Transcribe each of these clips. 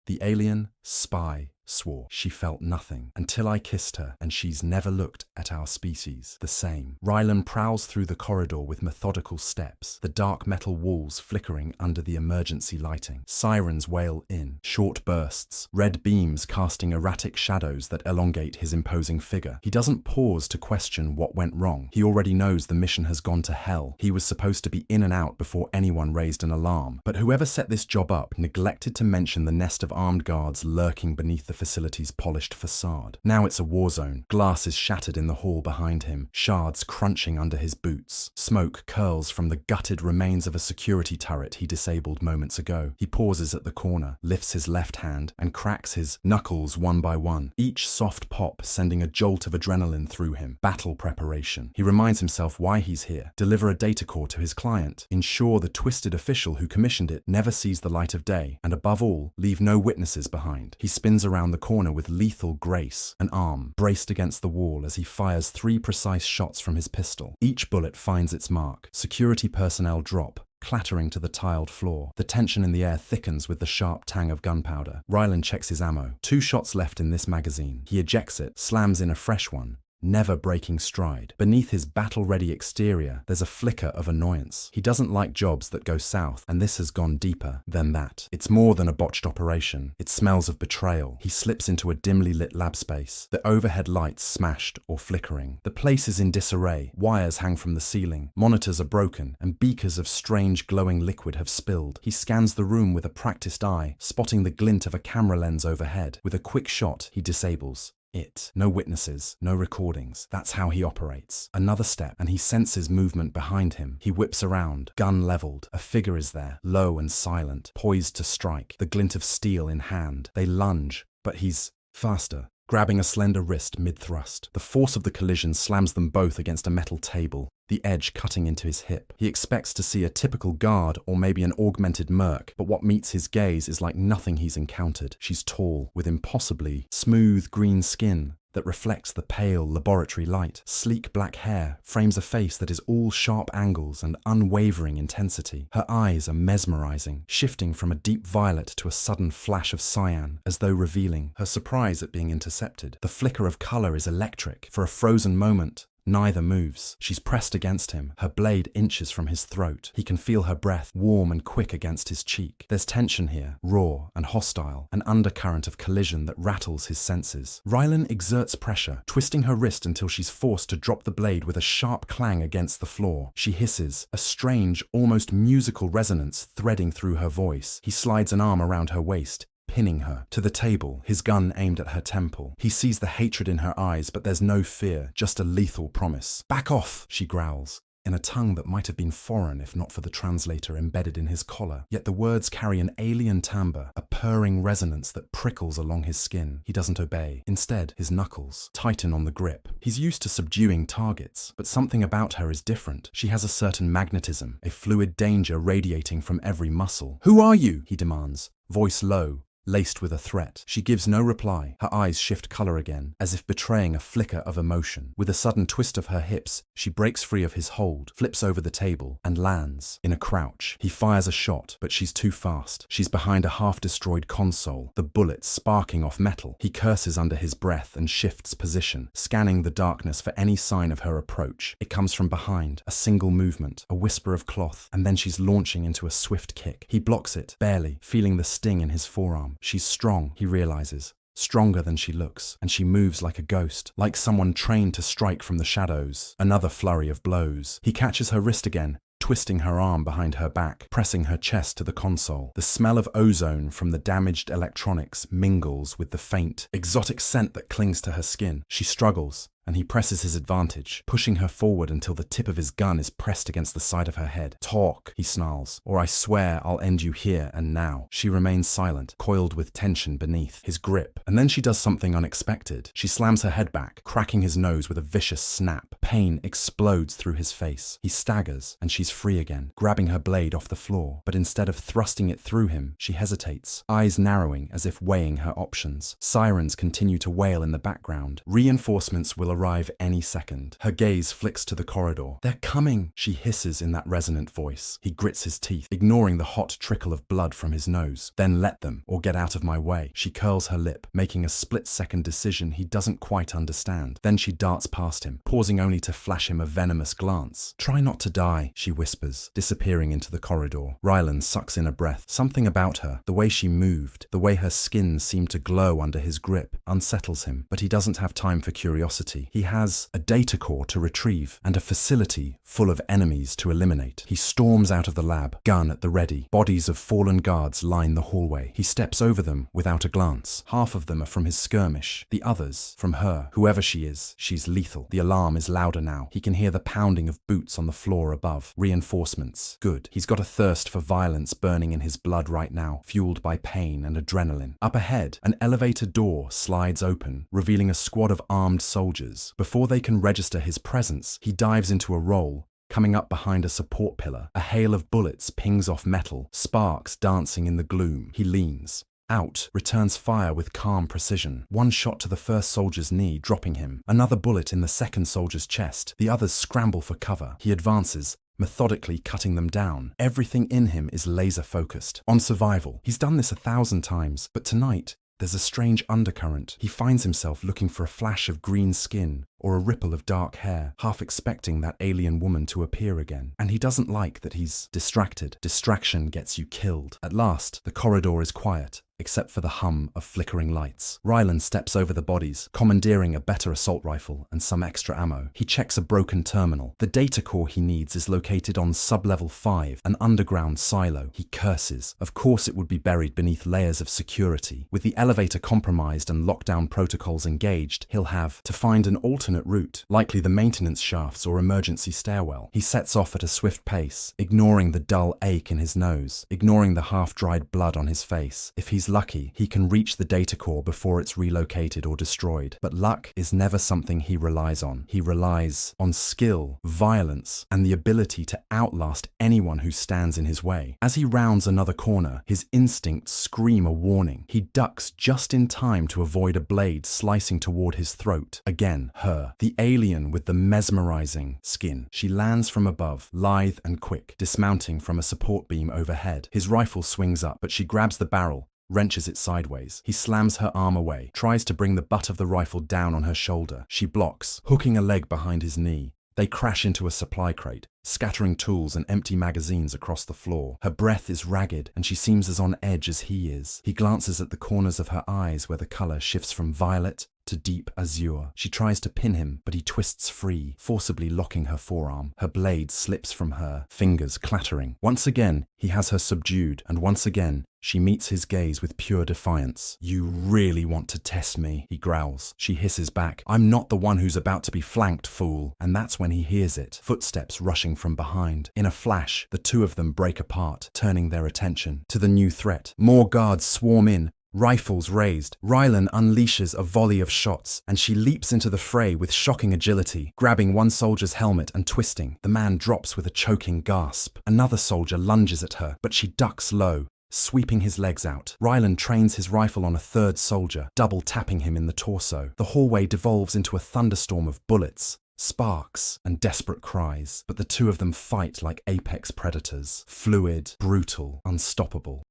The alien spy swore. She felt nothing until I kissed her, and she's never looked at our species the same. Rylan prowls through the corridor with methodical steps, the dark metal walls flickering under the emergency lighting. Sirens wail in, short bursts, red beams casting erratic shadows that elongate his imposing figure. He doesn't pause to question what went wrong. He already knows the mission has gone to hell. He was supposed to be in and out before anyone raised an alarm. But whoever set this job up neglected to mention the nest of armed guards lurking beneath the facility's polished facade. Now it's a war zone. Glass is shattered in the hall behind him, shards crunching under his boots. Smoke curls from the gutted remains of a security turret he disabled moments ago. He pauses at the corner, lifts his left hand, and cracks his knuckles one by one, each soft pop sending a jolt of adrenaline through him. Battle preparation. He reminds himself why he's here. Deliver a data core to his client. Ensure the twisted official who commissioned it never sees the light of day. And above all, leave no witnesses behind. He spins around the corner with lethal grace, an arm braced against the wall as he fires 3 precise shots from his pistol. Each bullet finds its mark. Security personnel drop, clattering to the tiled floor. The tension in the air thickens with the sharp tang of gunpowder. Rylan checks his ammo. 2 shots left in this magazine. He ejects it, slams in a fresh one, never breaking stride. Beneath his battle-ready exterior, there's a flicker of annoyance. He doesn't like jobs that go south, and this has gone deeper than that. It's more than a botched operation. It smells of betrayal. He slips into a dimly lit lab space, the overhead lights smashed or flickering. The place is in disarray. Wires hang from the ceiling, monitors are broken, and beakers of strange glowing liquid have spilled. He scans the room with a practiced eye, spotting the glint of a camera lens overhead. With a quick shot, he disables it. No witnesses, no recordings. That's how he operates. Another step, and he senses movement behind him. He whips around, gun leveled. A figure is there, low and silent, poised to strike, the glint of steel in hand. They lunge, but he's faster, grabbing a slender wrist mid-thrust. The force of the collision slams them both against a metal table, the edge cutting into his hip. He expects to see a typical guard or maybe an augmented merc, but what meets his gaze is like nothing he's encountered. She's tall, with impossibly smooth green skin that reflects the pale laboratory light. Sleek black hair frames a face that is all sharp angles and unwavering intensity. Her eyes are mesmerizing, shifting from a deep violet to a sudden flash of cyan, as though revealing her surprise at being intercepted. The flicker of color is electric. For a frozen moment, neither moves. She's pressed against him, her blade inches from his throat. He can feel her breath, warm and quick against his cheek. There's tension here, raw and hostile, an undercurrent of collision that rattles his senses. Rylan exerts pressure, twisting her wrist until she's forced to drop the blade with a sharp clang against the floor. She hisses, a strange, almost musical resonance threading through her voice. He slides an arm around her waist, pinning her to the table, his gun aimed at her temple. He sees the hatred in her eyes, but there's no fear, just a lethal promise. "Back off," she growls, in a tongue that might have been foreign if not for the translator embedded in his collar. Yet the words carry an alien timbre, a purring resonance that prickles along his skin. He doesn't obey. Instead, his knuckles tighten on the grip. He's used to subduing targets, but something about her is different. She has a certain magnetism, a fluid danger radiating from every muscle. "Who are you?" he demands, voice low, laced with a threat. She gives no reply. Her eyes shift color again, as if betraying a flicker of emotion. With a sudden twist of her hips, she breaks free of his hold, flips over the table, and lands in a crouch. He fires a shot, but she's too fast. She's behind a half-destroyed console, the bullets sparking off metal. He curses under his breath and shifts position, scanning the darkness for any sign of her approach. It comes from behind, a single movement, a whisper of cloth, and then she's launching into a swift kick. He blocks it, barely, feeling the sting in his forearm. She's strong, he realizes. Stronger than she looks, and she moves like a ghost, like someone trained to strike from the shadows. Another flurry of blows. He catches her wrist again, twisting her arm behind her back, pressing her chest to the console. The smell of ozone from the damaged electronics mingles with the faint, exotic scent that clings to her skin. She struggles, and he presses his advantage, pushing her forward until the tip of his gun is pressed against the side of her head. "Talk," he snarls, "or I swear I'll end you here and now." She remains silent, coiled with tension beneath his grip. And then she does something unexpected. She slams her head back, cracking his nose with a vicious snap. Pain explodes through his face. He staggers, and she's free again, grabbing her blade off the floor. But instead of thrusting it through him, she hesitates, eyes narrowing as if weighing her options. Sirens continue to wail in the background. Reinforcements will arrive any second. Her gaze flicks to the corridor. They're coming, she hisses in that resonant voice. He grits his teeth, ignoring the hot trickle of blood from his nose. Then let them, or get out of my way. She curls her lip, making a split-second decision he doesn't quite understand. Then she darts past him, pausing only to flash him a venomous glance. Try not to die, she whispers, disappearing into the corridor. Rylan sucks in a breath. Something about her, the way she moved, the way her skin seemed to glow under his grip, unsettles him. But he doesn't have time for curiosity. He has a data core to retrieve and a facility full of enemies to eliminate. He storms out of the lab, gun at the ready. Bodies of fallen guards line the hallway. He steps over them without a glance. Half of them are from his skirmish, the others from her. Whoever she is, she's lethal. The alarm is louder now. He can hear the pounding of boots on the floor above. Reinforcements. Good. He's got a thirst for violence burning in his blood right now, fueled by pain and adrenaline. Up ahead, an elevator door slides open, revealing a squad of armed soldiers. Before they can register his presence, he dives into a roll, coming up behind a support pillar. A hail of bullets pings off metal, sparks dancing in the gloom. He leans out, returns fire with calm precision. One shot to the first soldier's knee, dropping him. Another bullet in the second soldier's chest. The others scramble for cover. He advances, methodically cutting them down. Everything in him is laser-focused on survival. He's done this 1,000 times, but tonight, there's a strange undercurrent. He finds himself looking for a flash of green skin or a ripple of dark hair, half expecting that alien woman to appear again. And he doesn't like that he's distracted. Distraction gets you killed. At last, the corridor is quiet, except for the hum of flickering lights. Rylan steps over the bodies, commandeering a better assault rifle and some extra ammo. He checks a broken terminal. The data core he needs is located on sub-level 5, an underground silo. He curses. Of course it would be buried beneath layers of security. With the elevator compromised and lockdown protocols engaged, he'll have to find an alternate route, likely the maintenance shafts or emergency stairwell. He sets off at a swift pace, ignoring the dull ache in his nose, ignoring the half-dried blood on his face. If he's lucky, he can reach the data core before it's relocated or destroyed. But luck is never something he relies on. He relies on skill, violence, and the ability to outlast anyone who stands in his way. As he rounds another corner, his instincts scream a warning. He ducks just in time to avoid a blade slicing toward his throat. Again, her. The alien with the mesmerizing skin. She lands from above, lithe and quick, dismounting from a support beam overhead. His rifle swings up, but she grabs the barrel, wrenches it sideways. He slams her arm away, tries to bring the butt of the rifle down on her shoulder. She blocks, hooking a leg behind his knee. They crash into a supply crate, scattering tools and empty magazines across the floor. Her breath is ragged, and she seems as on edge as he is. He glances at the corners of her eyes where the color shifts from violet to deep azure. She tries to pin him, but he twists free, forcibly locking her forearm. Her blade slips from her, fingers clattering. Once again, he has her subdued, and once again, she meets his gaze with pure defiance. "You really want to test me," he growls. She hisses back, "I'm not the one who's about to be flanked, fool." And that's when he hears it, footsteps rushing from behind. In a flash, the two of them break apart, turning their attention to the new threat. More guards swarm in, rifles raised. Rylan unleashes a volley of shots, and she leaps into the fray with shocking agility, grabbing one soldier's helmet and twisting. The man drops with a choking gasp. Another soldier lunges at her, but she ducks low, sweeping his legs out. Rylan trains his rifle on a third soldier, double tapping him in the torso. The hallway devolves into a thunderstorm of bullets, sparks, and desperate cries. But the two of them fight like apex predators, fluid, brutal, unstoppable.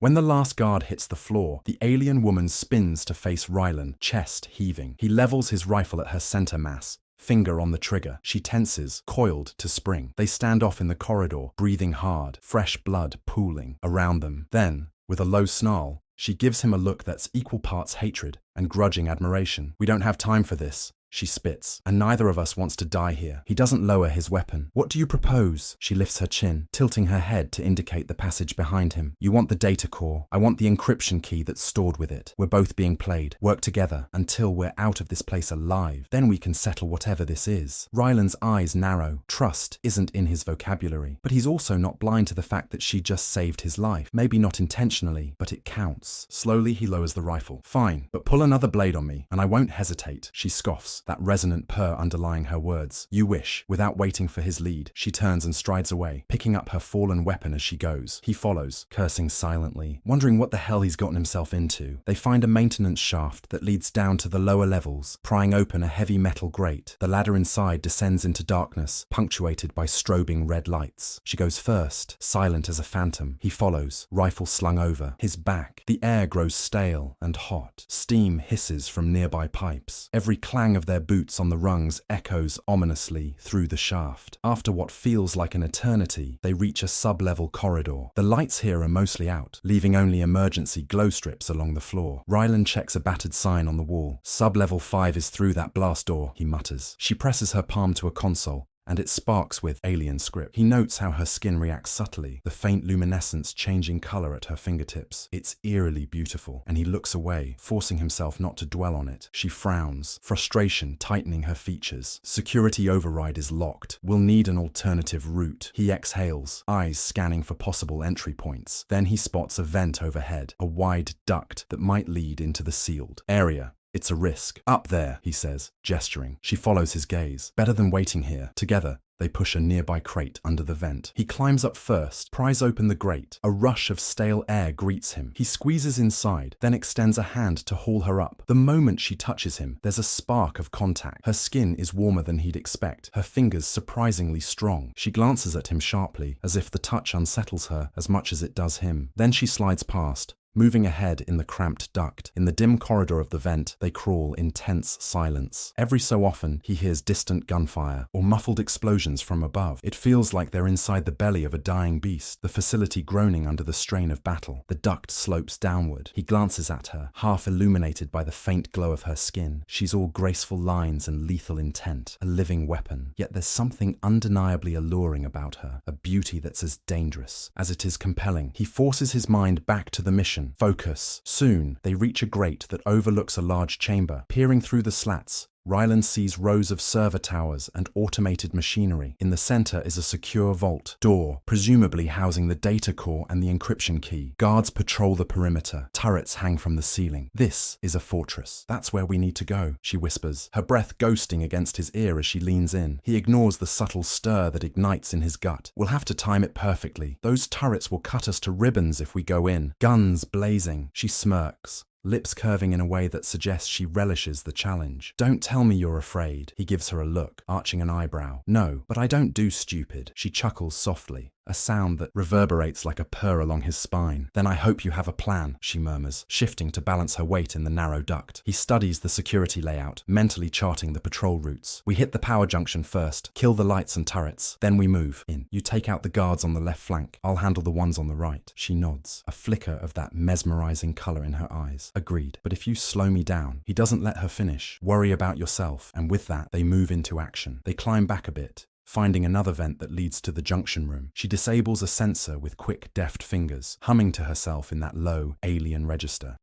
When the last guard hits the floor, the alien woman spins to face Rylan, chest heaving. He levels his rifle at her center mass, finger on the trigger. She tenses, coiled to spring. They stand off in the corridor, breathing hard, fresh blood pooling around them. Then, with a low snarl, she gives him a look that's equal parts hatred and grudging admiration. "We don't have time for this," she spits, "and neither of us wants to die here." He doesn't lower his weapon. "What do you propose?" She lifts her chin, tilting her head to indicate the passage behind him. "You want the data core. I want the encryption key that's stored with it. We're both being played. Work together until we're out of this place alive. Then we can settle whatever this is." Rylan's eyes narrow. Trust isn't in his vocabulary, but he's also not blind to the fact that she just saved his life. Maybe not intentionally, but it counts. Slowly, he lowers the rifle. "Fine, but pull another blade on me, and I won't hesitate." She scoffs, that resonant purr underlying her words. "You wish." Without waiting for his lead, she turns and strides away, picking up her fallen weapon as she goes. He follows, cursing silently, wondering what the hell he's gotten himself into. They find a maintenance shaft that leads down to the lower levels, prying open a heavy metal grate. The ladder inside descends into darkness, punctuated by strobing red lights. She goes first, silent as a phantom. He follows, rifle slung over his back. The air grows stale and hot. Steam hisses from nearby pipes. Every clang of their boots on the rungs echoes ominously through the shaft. After what feels like an eternity, they reach a sub-level corridor. The lights here are mostly out, leaving only emergency glow strips along the floor. Rylan checks a battered sign on the wall. "Sub-level 5 is through that blast door," he mutters. She presses her palm to a console, and it sparks with alien script. He notes how her skin reacts subtly, the faint luminescence changing color at her fingertips. It's eerily beautiful, and he looks away, forcing himself not to dwell on it. She frowns, frustration tightening her features. Security override is locked. We'll need an alternative route. He exhales, eyes scanning for possible entry points. Then he spots a vent overhead, a wide duct that might lead into the sealed area. "It's a risk." "Up there," he says, gesturing. She follows his gaze. Better than waiting here. Together, they push a nearby crate under the vent. He climbs up first, pries open the grate. A rush of stale air greets him. He squeezes inside, then extends a hand to haul her up. The moment she touches him, there's a spark of contact. Her skin is warmer than he'd expect, her fingers surprisingly strong. She glances at him sharply, as if the touch unsettles her as much as it does him. Then she slides past, moving ahead in the cramped duct. In the dim corridor of the vent, they crawl in tense silence. Every so often, he hears distant gunfire or muffled explosions from above. It feels like they're inside the belly of a dying beast, the facility groaning under the strain of battle. The duct slopes downward. He glances at her, half illuminated by the faint glow of her skin. She's all graceful lines and lethal intent, a living weapon. Yet there's something undeniably alluring about her, a beauty that's as dangerous as it is compelling. He forces his mind back to the mission. Focus. Soon, they reach a grate that overlooks a large chamber. Peering through the slats, Rylan sees rows of server towers and automated machinery. In the center is a secure vault door, presumably housing the data core and the encryption key. Guards patrol the perimeter. Turrets hang from the ceiling. "This is a fortress. That's where we need to go," she whispers, her breath ghosting against his ear as she leans in. He ignores the subtle stir that ignites in his gut. "We'll have to time it perfectly. Those turrets will cut us to ribbons if we go in." Guns blazing. She smirks, lips curving in a way that suggests she relishes the challenge. "Don't tell me you're afraid." He gives her a look, arching an eyebrow. "No, but I don't do stupid." She chuckles softly, a sound that reverberates like a purr along his spine. "Then I hope you have a plan," she murmurs, shifting to balance her weight in the narrow duct. He studies the security layout, mentally charting the patrol routes. "We hit the power junction first, kill the lights and turrets, then we move in. You take out the guards on the left flank. I'll handle the ones on the right." She nods, a flicker of that mesmerizing color in her eyes. "Agreed, but if you slow me down." He doesn't let her finish. "Worry about yourself." And with that, they move into action. They climb back a bit, finding another vent that leads to the junction room. She disables a sensor with quick, deft fingers, humming to herself in that low, alien register.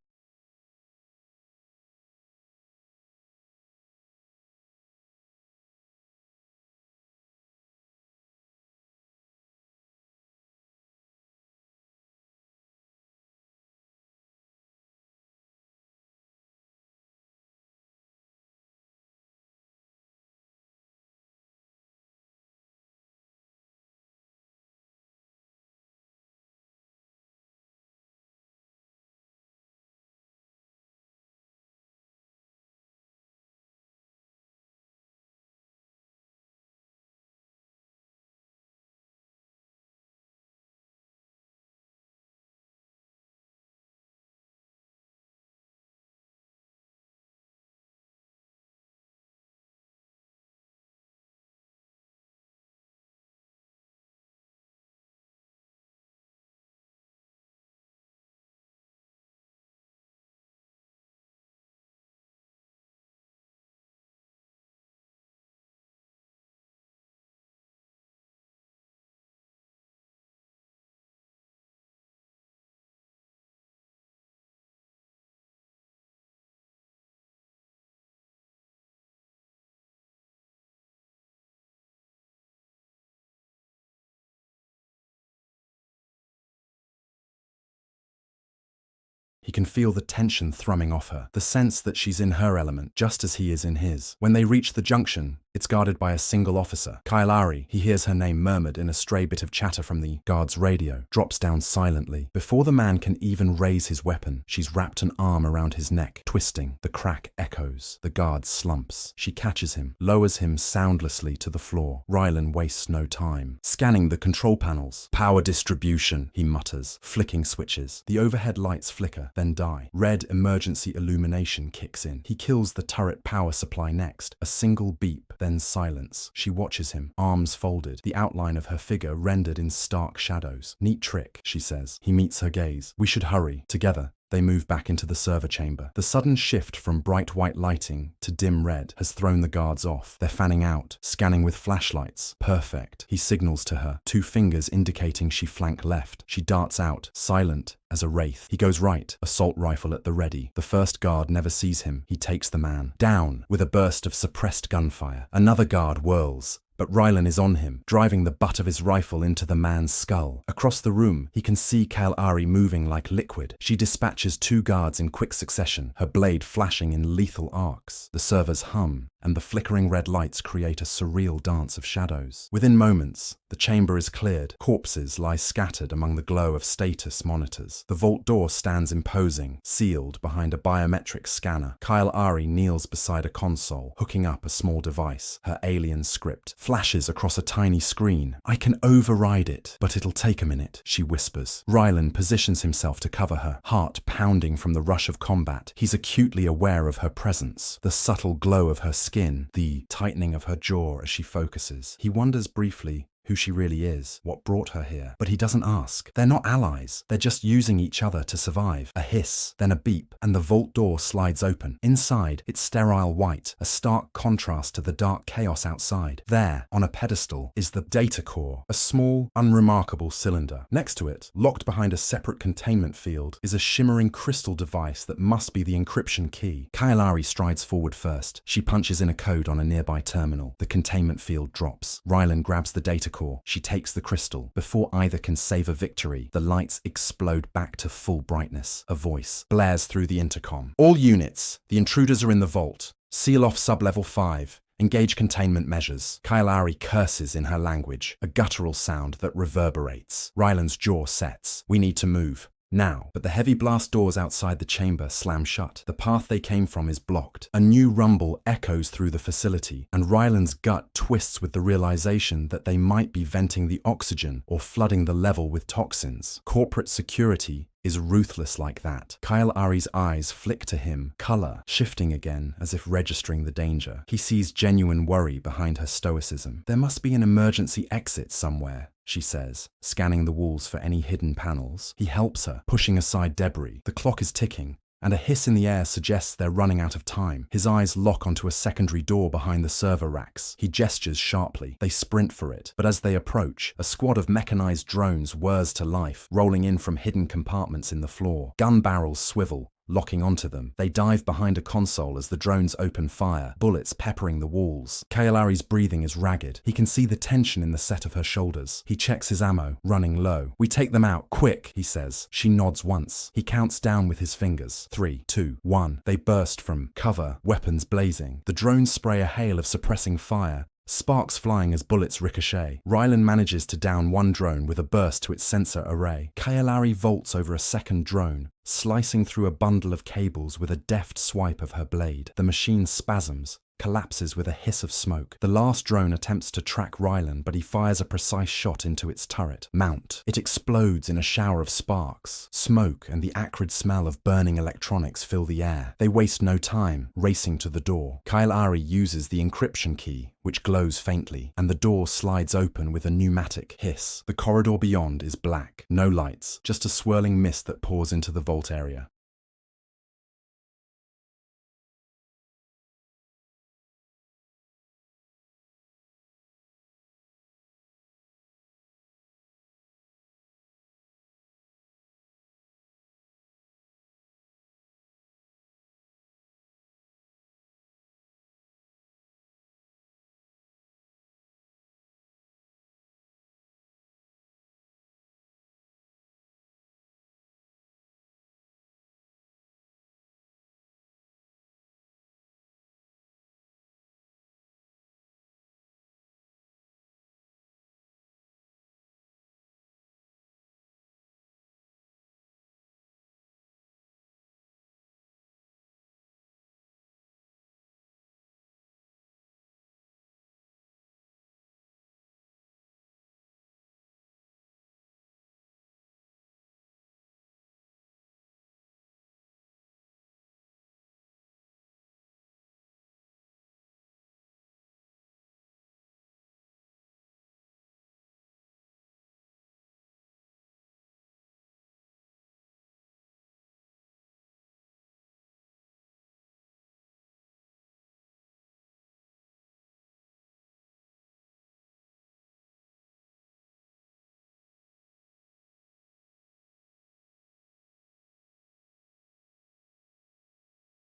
He can feel the tension thrumming off her, the sense that she's in her element, just as he is in his. When they reach the junction, it's guarded by a single officer. Kailari, he hears her name murmured in a stray bit of chatter from the guard's radio, drops down silently. Before the man can even raise his weapon, she's wrapped an arm around his neck, twisting. The crack echoes. The guard slumps. She catches him, lowers him soundlessly to the floor. Rylan wastes no time. Scanning the control panels. Power distribution, he mutters, flicking switches. The overhead lights flicker, then die. Red emergency illumination kicks in. He kills the turret power supply next. A single beep, then silence. She watches him, arms folded, the outline of her figure rendered in stark shadows. Neat trick, she says. He meets her gaze. We should hurry. Together, they move back into the server chamber. The sudden shift from bright white lighting to dim red has thrown the guards off. They're fanning out, scanning with flashlights. Perfect. He signals to her, 2 fingers indicating she flank left. She darts out, silent as a wraith. He goes right, assault rifle at the ready. The first guard never sees him. He takes the man down with a burst of suppressed gunfire. Another guard whirls, but Rylan is on him, driving the butt of his rifle into the man's skull. Across the room, he can see Kailari moving like liquid. She dispatches 2 guards in quick succession, her blade flashing in lethal arcs. The servers hum, and the flickering red lights create a surreal dance of shadows. Within moments, the chamber is cleared. Corpses lie scattered among the glow of status monitors. The vault door stands imposing, sealed behind a biometric scanner. Kailari kneels beside a console, hooking up a small device. Her alien script flashes across a tiny screen. I can override it, but it'll take a minute, she whispers. Rylan positions himself to cover her, heart pounding from the rush of combat. He's acutely aware of her presence, the subtle glow of her skin, the tightening of her jaw as she focuses. He wonders briefly who she really is, what brought her here. But he doesn't ask. They're not allies. They're just using each other to survive. A hiss, then a beep, and the vault door slides open. Inside, it's sterile white, a stark contrast to the dark chaos outside. There, on a pedestal, is the data core, a small, unremarkable cylinder. Next to it, locked behind a separate containment field, is a shimmering crystal device that must be the encryption key. Kailari strides forward first. She punches in a code on a nearby terminal. The containment field drops. Rylan grabs the data core. She takes the crystal. Before either can save a victory, the lights explode back to full brightness. A voice blares through the intercom. All units, the intruders are in the vault. Seal off sub-level 5. Engage containment measures. Kailari curses in her language, a guttural sound that reverberates. Rylan's jaw sets. We need to move. Now, but the heavy blast doors outside the chamber slam shut. The path they came from is blocked. A new rumble echoes through the facility, and Rylan's gut twists with the realization that they might be venting the oxygen or flooding the level with toxins. Corporate security is ruthless like that. Kailari's eyes flick to him, color shifting again as if registering the danger. He sees genuine worry behind her stoicism. There must be an emergency exit somewhere, she says, scanning the walls for any hidden panels. He helps her, pushing aside debris. The clock is ticking, and a hiss in the air suggests they're running out of time. His eyes lock onto a secondary door behind the server racks. He gestures sharply. They sprint for it, but as they approach, a squad of mechanized drones whirs to life, rolling in from hidden compartments in the floor. Gun barrels swivel, locking onto them. They dive behind a console as the drones open fire, bullets peppering the walls. Kailari's breathing is ragged. He can see the tension in the set of her shoulders. He checks his ammo, running low. We take them out, quick, he says. She nods once. He counts down with his fingers. 3, 2, 1. They burst from cover, weapons blazing. The drones spray a hail of suppressing fire, sparks flying as bullets ricochet. Rylan manages to down one drone with a burst to its sensor array. Kailari vaults over a second drone, slicing through a bundle of cables with a deft swipe of her blade. The machine spasms, collapses with a hiss of smoke. The last drone attempts to track Rylan, but he fires a precise shot into its turret. Mount. It explodes in a shower of sparks. Smoke and the acrid smell of burning electronics fill the air. They waste no time, racing to the door. Kailari uses the encryption key, which glows faintly, and the door slides open with a pneumatic hiss. The corridor beyond is black. No lights, just a swirling mist that pours into the vault area.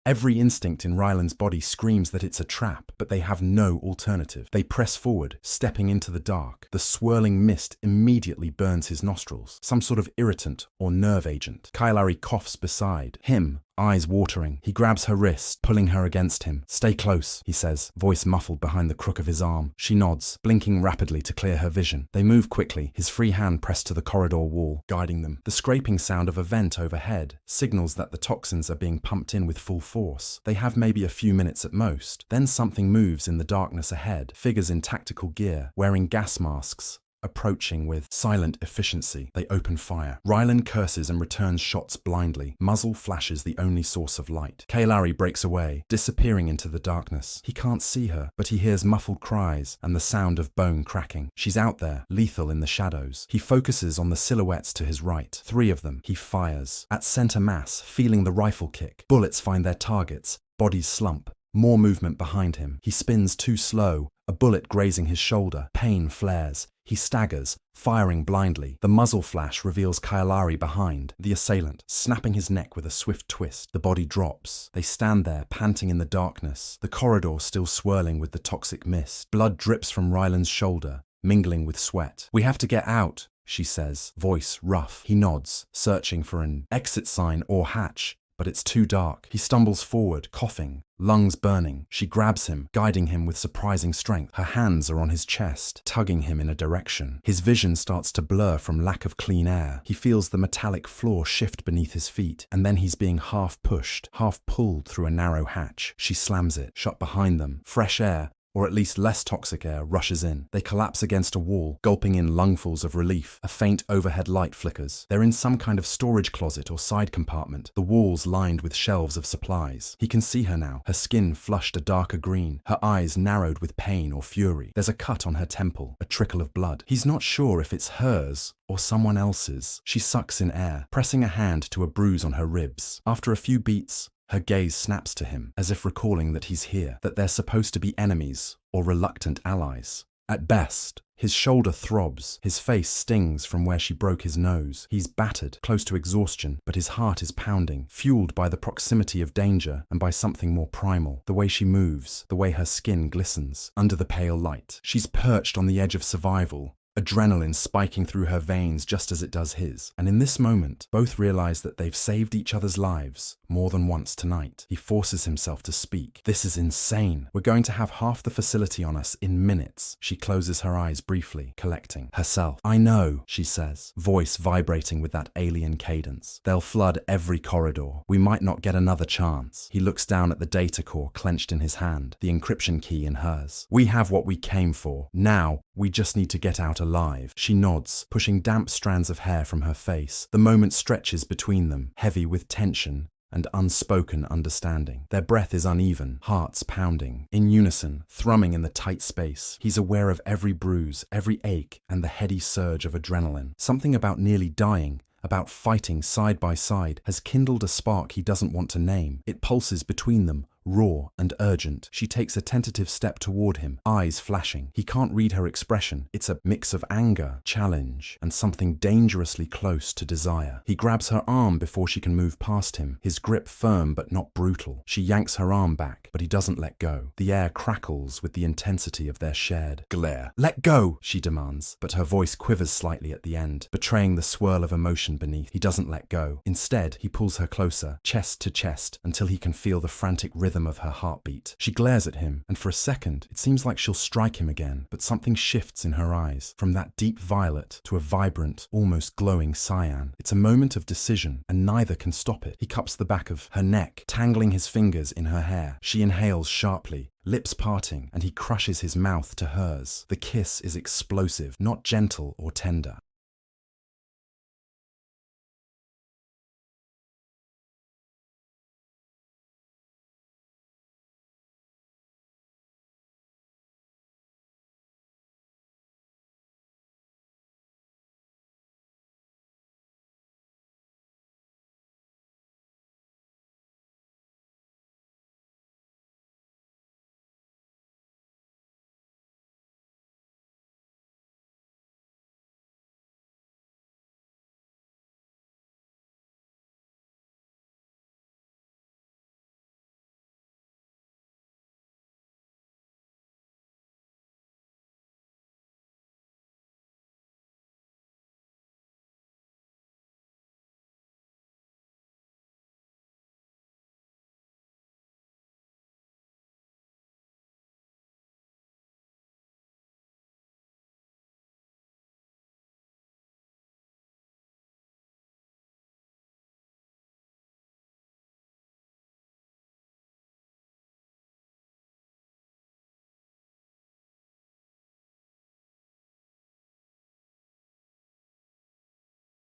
Every instinct in Ryland's body screams that it's a trap, but they have no alternative. They press forward, stepping into the dark. The swirling mist immediately burns his nostrils, some sort of irritant or nerve agent. Kailari coughs beside him, eyes watering. He grabs her wrist, pulling her against him. "Stay close," he says, voice muffled behind the crook of his arm. She nods, blinking rapidly to clear her vision. They move quickly, his free hand pressed to the corridor wall, guiding them. The scraping sound of a vent overhead signals that the toxins are being pumped in with full force. They have maybe a few minutes at most. Then something moves in the darkness ahead, figures in tactical gear, wearing gas masks, approaching with silent efficiency. They open fire. Ryland curses and returns shots blindly. Muzzle flashes the only source of light. Kailari breaks away, disappearing into the darkness. He can't see her, but he hears muffled cries and the sound of bone cracking. She's out there, lethal in the shadows. He focuses on the silhouettes to his right. 3 of them. He fires. At center mass, feeling the rifle kick. Bullets find their targets. Bodies slump. More movement behind him. He spins too slow, a bullet grazing his shoulder. Pain flares. He staggers, firing blindly. The muzzle flash reveals Kailari behind, the assailant, snapping his neck with a swift twist. The body drops. They stand there, panting in the darkness, the corridor still swirling with the toxic mist. Blood drips from Ryland's shoulder, mingling with sweat. "We have to get out," she says, voice rough. He nods, searching for an exit sign or hatch, but it's too dark. He stumbles forward, coughing, lungs burning. She grabs him, guiding him with surprising strength. Her hands are on his chest, tugging him in a direction. His vision starts to blur from lack of clean air. He feels the metallic floor shift beneath his feet, and then he's being half pushed, half pulled through a narrow hatch. She slams it, shut behind them. Fresh air, or at least less toxic air, rushes in. They collapse against a wall, gulping in lungfuls of relief. A faint overhead light flickers. They're in some kind of storage closet or side compartment, the walls lined with shelves of supplies. He can see her now, her skin flushed a darker green, her eyes narrowed with pain or fury. There's a cut on her temple, a trickle of blood. He's not sure if it's hers or someone else's. She sucks in air, pressing a hand to a bruise on her ribs. After a few beats, her gaze snaps to him, as if recalling that he's here, that they're supposed to be enemies or reluctant allies. At best, his shoulder throbs, his face stings from where she broke his nose. He's battered, close to exhaustion, but his heart is pounding, fueled by the proximity of danger and by something more primal. The way she moves, the way her skin glistens under the pale light. She's perched on the edge of survival, adrenaline spiking through her veins just as it does his. And in this moment, both realize that they've saved each other's lives more than once tonight. He forces himself to speak. "This is insane. We're going to have half the facility on us in minutes." She closes her eyes briefly, collecting herself. "I know," she says, voice vibrating with that alien cadence. "They'll flood every corridor. We might not get another chance." He looks down at the data core clenched in his hand, the encryption key in hers. "We have what we came for. Now, we just need to get out alive." She nods, pushing damp strands of hair from her face. The moment stretches between them, heavy with tension and unspoken understanding. Their breath is uneven, hearts pounding. In unison, thrumming in the tight space, he's aware of every bruise, every ache, and the heady surge of adrenaline. Something about nearly dying, about fighting side by side, has kindled a spark he doesn't want to name. It pulses between them, raw and urgent. She takes a tentative step toward him, eyes flashing. He can't read her expression. It's a mix of anger, challenge, and something dangerously close to desire. He grabs her arm before she can move past him, his grip firm but not brutal. She yanks her arm back, but he doesn't let go. The air crackles with the intensity of their shared glare. "Let go!" she demands, but her voice quivers slightly at the end, betraying the swirl of emotion beneath. He doesn't let go. Instead, he pulls her closer, chest to chest, until he can feel the frantic rhythm of her heartbeat. She glares at him, and for a second, it seems like she'll strike him again, but something shifts in her eyes, from that deep violet to a vibrant, almost glowing cyan. It's a moment of decision, and neither can stop it. He cups the back of her neck, tangling his fingers in her hair. She inhales sharply, lips parting, and he crushes his mouth to hers. The kiss is explosive, not gentle or tender.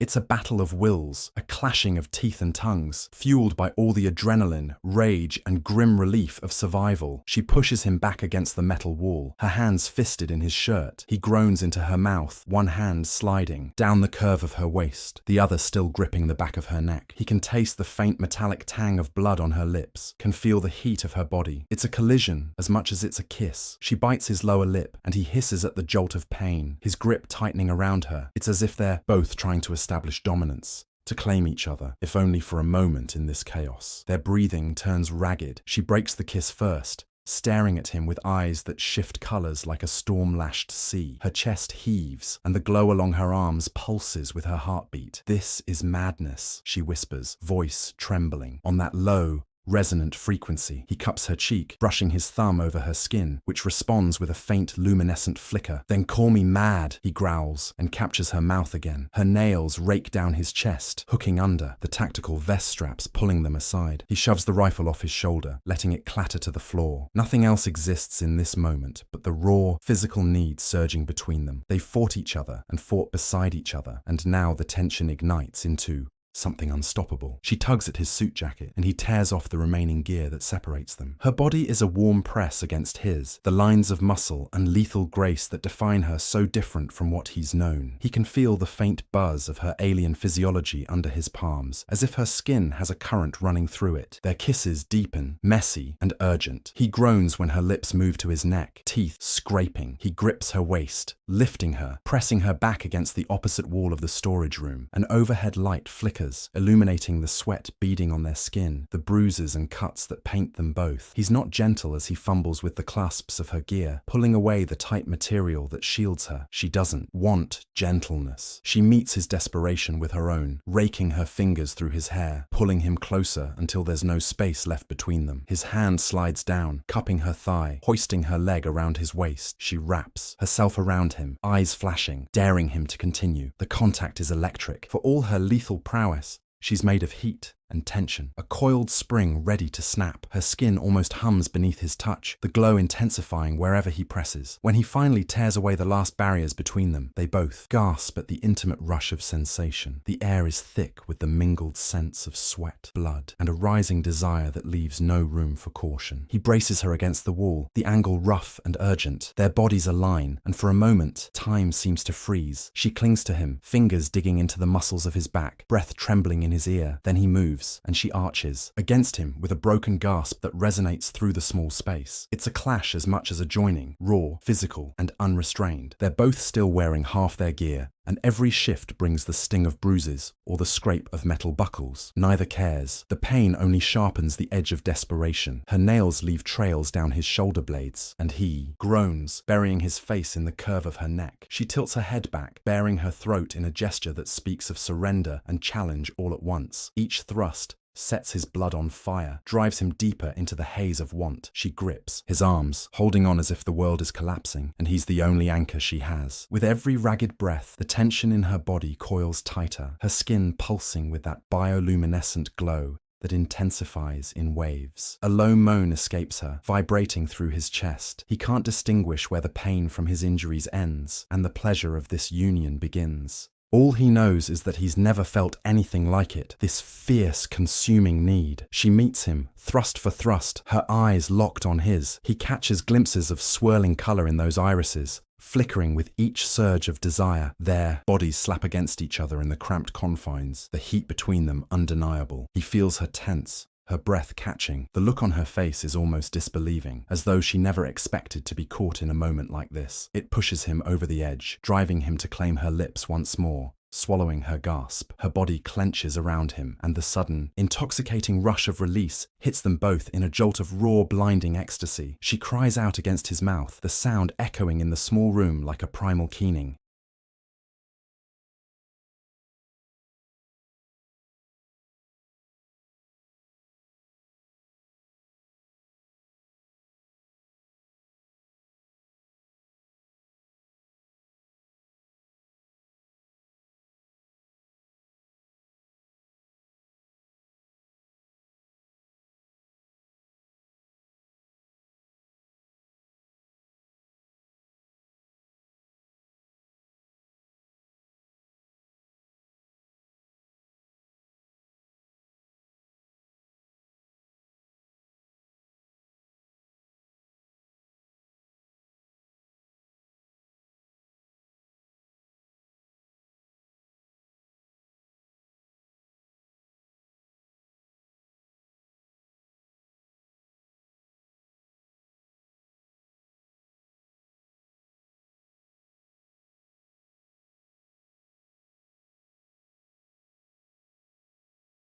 It's a battle of wills, a clashing of teeth and tongues, fueled by all the adrenaline, rage, and grim relief of survival. She pushes him back against the metal wall, her hands fisted in his shirt. He groans into her mouth, one hand sliding down the curve of her waist, the other still gripping the back of her neck. He can taste the faint metallic tang of blood on her lips, can feel the heat of her body. It's a collision as much as it's a kiss. She bites his lower lip, and he hisses at the jolt of pain, his grip tightening around her. It's as if they're both trying to establish dominance, to claim each other, if only for a moment in this chaos. Their breathing turns ragged. She breaks the kiss first, staring at him with eyes that shift colors like a storm-lashed sea. Her chest heaves, and the glow along her arms pulses with her heartbeat. "This is madness," she whispers, voice trembling. On that low, resonant frequency, he cups her cheek, brushing his thumb over her skin, which responds with a faint luminescent flicker. "Then call me mad," he growls, and captures her mouth again. Her nails rake down his chest, hooking under, the tactical vest straps pulling them aside. He shoves the rifle off his shoulder, letting it clatter to the floor. Nothing else exists in this moment but the raw, physical need surging between them. They fought each other and fought beside each other, and now the tension ignites into something unstoppable. She tugs at his suit jacket, and he tears off the remaining gear that separates them. Her body is a warm press against his, the lines of muscle and lethal grace that define her so different from what he's known. He can feel the faint buzz of her alien physiology under his palms, as if her skin has a current running through it. Their kisses deepen, messy and urgent. He groans when her lips move to his neck, teeth scraping. He grips her waist, lifting her, pressing her back against the opposite wall of the storage room. An overhead light flickers, illuminating the sweat beading on their skin, the bruises and cuts that paint them both. He's not gentle as he fumbles with the clasps of her gear, pulling away the tight material that shields her. She doesn't want gentleness. She meets his desperation with her own, raking her fingers through his hair, pulling him closer until there's no space left between them. His hand slides down, cupping her thigh, hoisting her leg around his waist. She wraps herself around him, eyes flashing, daring him to continue. The contact is electric. For all her lethal prowess, she's made of heat and tension, a coiled spring ready to snap. Her skin almost hums beneath his touch, the glow intensifying wherever he presses. When he finally tears away the last barriers between them, they both gasp at the intimate rush of sensation. The air is thick with the mingled scents of sweat, blood, and a rising desire that leaves no room for caution. He braces her against the wall, the angle rough and urgent. Their bodies align, and for a moment, time seems to freeze. She clings to him, fingers digging into the muscles of his back, breath trembling in his ear. Then he moves, and she arches against him with a broken gasp that resonates through the small space. It's a clash as much as a joining, raw, physical, and unrestrained. They're both still wearing half their gear, and every shift brings the sting of bruises or the scrape of metal buckles. Neither cares. The pain only sharpens the edge of desperation. Her nails leave trails down his shoulder blades, and he groans, burying his face in the curve of her neck. She tilts her head back, baring her throat in a gesture that speaks of surrender and challenge all at once. Each thrust sets his blood on fire, drives him deeper into the haze of want. She grips his arms, holding on as if the world is collapsing, and he's the only anchor she has. With every ragged breath, the tension in her body coils tighter, her skin pulsing with that bioluminescent glow that intensifies in waves. A low moan escapes her, vibrating through his chest. He can't distinguish where the pain from his injuries ends, and the pleasure of this union begins. All he knows is that he's never felt anything like it, this fierce, consuming need. She meets him, thrust for thrust, her eyes locked on his. He catches glimpses of swirling color in those irises, flickering with each surge of desire. Their bodies slap against each other in the cramped confines, the heat between them undeniable. He feels her tense, her breath catching. The look on her face is almost disbelieving, as though she never expected to be caught in a moment like this. It pushes him over the edge, driving him to claim her lips once more, swallowing her gasp. Her body clenches around him, and the sudden, intoxicating rush of release hits them both in a jolt of raw, blinding ecstasy. She cries out against his mouth, the sound echoing in the small room like a primal keening.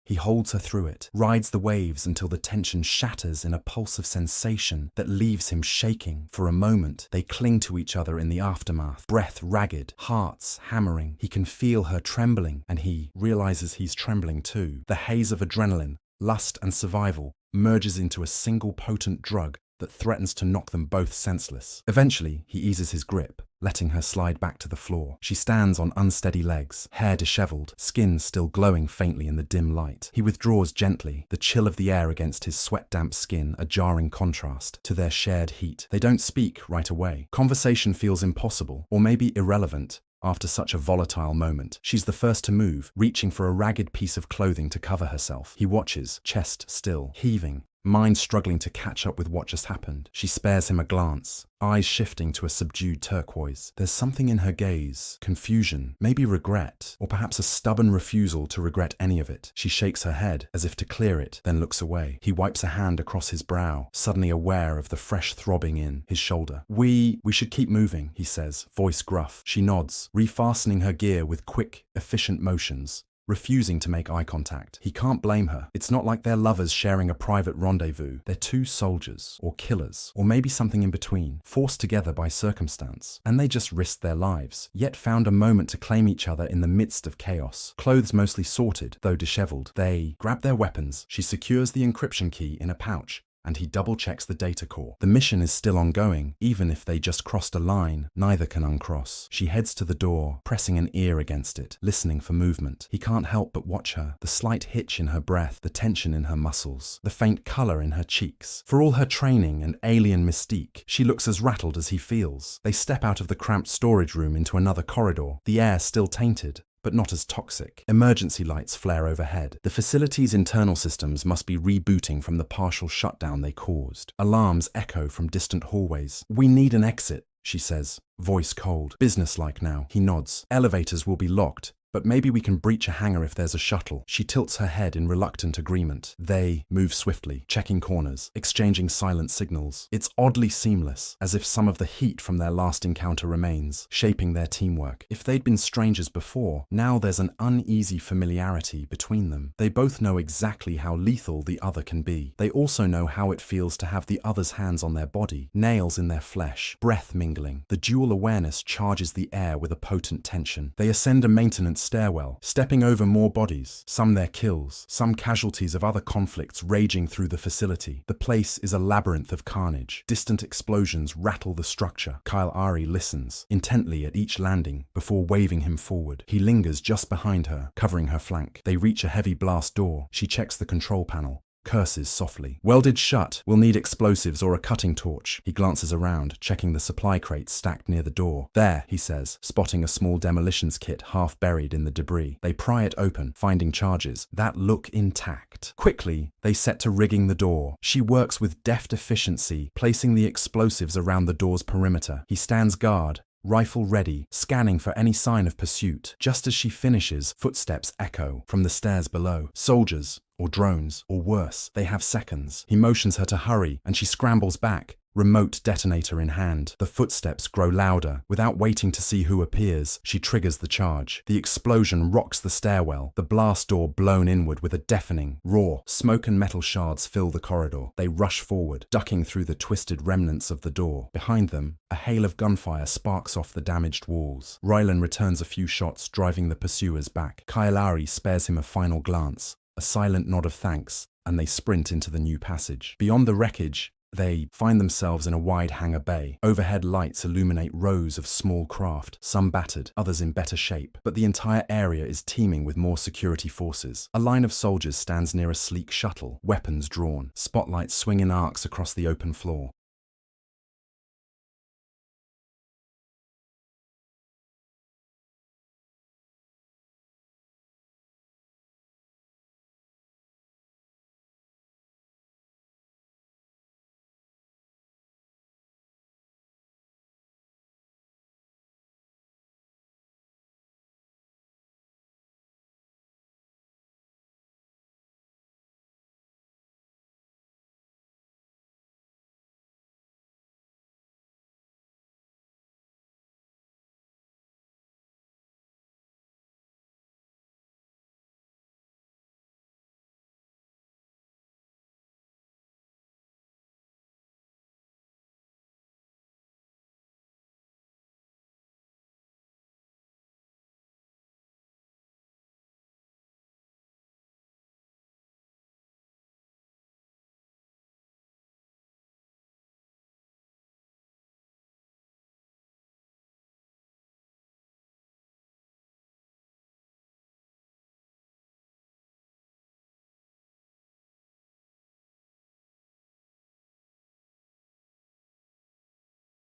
He holds her through it, rides the waves until the tension shatters in a pulse of sensation that leaves him shaking. For a moment, they cling to each other in the aftermath, breath ragged, hearts hammering. He can feel her trembling, and he realizes he's trembling too. The haze of adrenaline, lust and survival merges into a single potent drug that threatens to knock them both senseless. Eventually, he eases his grip, letting her slide back to the floor. She stands on unsteady legs, hair disheveled, skin still glowing faintly in the dim light. He withdraws gently, the chill of the air against his sweat-damp skin a jarring contrast to their shared heat. They don't speak right away. Conversation feels impossible, or maybe irrelevant, after such a volatile moment. She's the first to move, reaching for a ragged piece of clothing to cover herself. He watches, chest still, heaving, mind struggling to catch up with what just happened. She spares him a glance, eyes shifting to a subdued turquoise. There's something in her gaze, confusion, maybe regret, or perhaps a stubborn refusal to regret any of it. She shakes her head, as if to clear it, then looks away. He wipes a hand across his brow, suddenly aware of the fresh throbbing in his shoulder. We should keep moving, he says, voice gruff. She nods, refastening her gear with quick, efficient motions, refusing to make eye contact. He can't blame her. It's not like they're lovers sharing a private rendezvous. They're two soldiers, or killers, or maybe something in between, forced together by circumstance. And they just risked their lives, yet found a moment to claim each other in the midst of chaos. Clothes mostly sorted, though disheveled. They grab their weapons. She secures the encryption key in a pouch, and he double-checks the data core. The mission is still ongoing. Even if they just crossed a line, neither can uncross. She heads to the door, pressing an ear against it, listening for movement. He can't help but watch her, the slight hitch in her breath, the tension in her muscles, the faint color in her cheeks. For all her training and alien mystique, she looks as rattled as he feels. They step out of the cramped storage room into another corridor, the air still tainted, but not as toxic. Emergency lights flare overhead. The facility's internal systems must be rebooting from the partial shutdown they caused. Alarms echo from distant hallways. We need an exit, she says, voice cold. Businesslike now. He nods. Elevators will be locked, but maybe we can breach a hangar if there's a shuttle. She tilts her head in reluctant agreement. They move swiftly, checking corners, exchanging silent signals. It's oddly seamless, as if some of the heat from their last encounter remains, shaping their teamwork. If they'd been strangers before, now there's an uneasy familiarity between them. They both know exactly how lethal the other can be. They also know how it feels to have the other's hands on their body, nails in their flesh, breath mingling. The dual awareness charges the air with a potent tension. They ascend a maintenance stairwell, stepping over more bodies, some their kills, some casualties of other conflicts raging through the facility. The place is a labyrinth of carnage. Distant explosions rattle the structure. Kyle Ari listens, intently at each landing, before waving him forward. He lingers just behind her, covering her flank. They reach a heavy blast door. She checks the control panel, curses softly. Welded shut. We'll need explosives or a cutting torch. He glances around, checking the supply crates stacked near the door. There, he says, spotting a small demolitions kit half buried in the debris. They pry it open, finding charges that look intact. Quickly, they set to rigging the door. She works with deft efficiency, placing the explosives around the door's perimeter. He stands guard, rifle ready, scanning for any sign of pursuit. Just as she finishes, footsteps echo from the stairs below. Soldiers, or drones, or worse, they have seconds. He motions her to hurry, and she scrambles back, remote detonator in hand. The footsteps grow louder. Without waiting to see who appears, she triggers the charge. The explosion rocks the stairwell, the blast door blown inward with a deafening roar. Smoke and metal shards fill the corridor. They rush forward, ducking through the twisted remnants of the door. Behind them, a hail of gunfire sparks off the damaged walls. Rylan returns a few shots, driving the pursuers back. Kailari spares him a final glance, a silent nod of thanks, and they sprint into the new passage. Beyond the wreckage, they find themselves in a wide hangar bay. Overhead lights illuminate rows of small craft, some battered, others in better shape, but the entire area is teeming with more security forces. A line of soldiers stands near a sleek shuttle, weapons drawn. Spotlights swing in arcs across the open floor.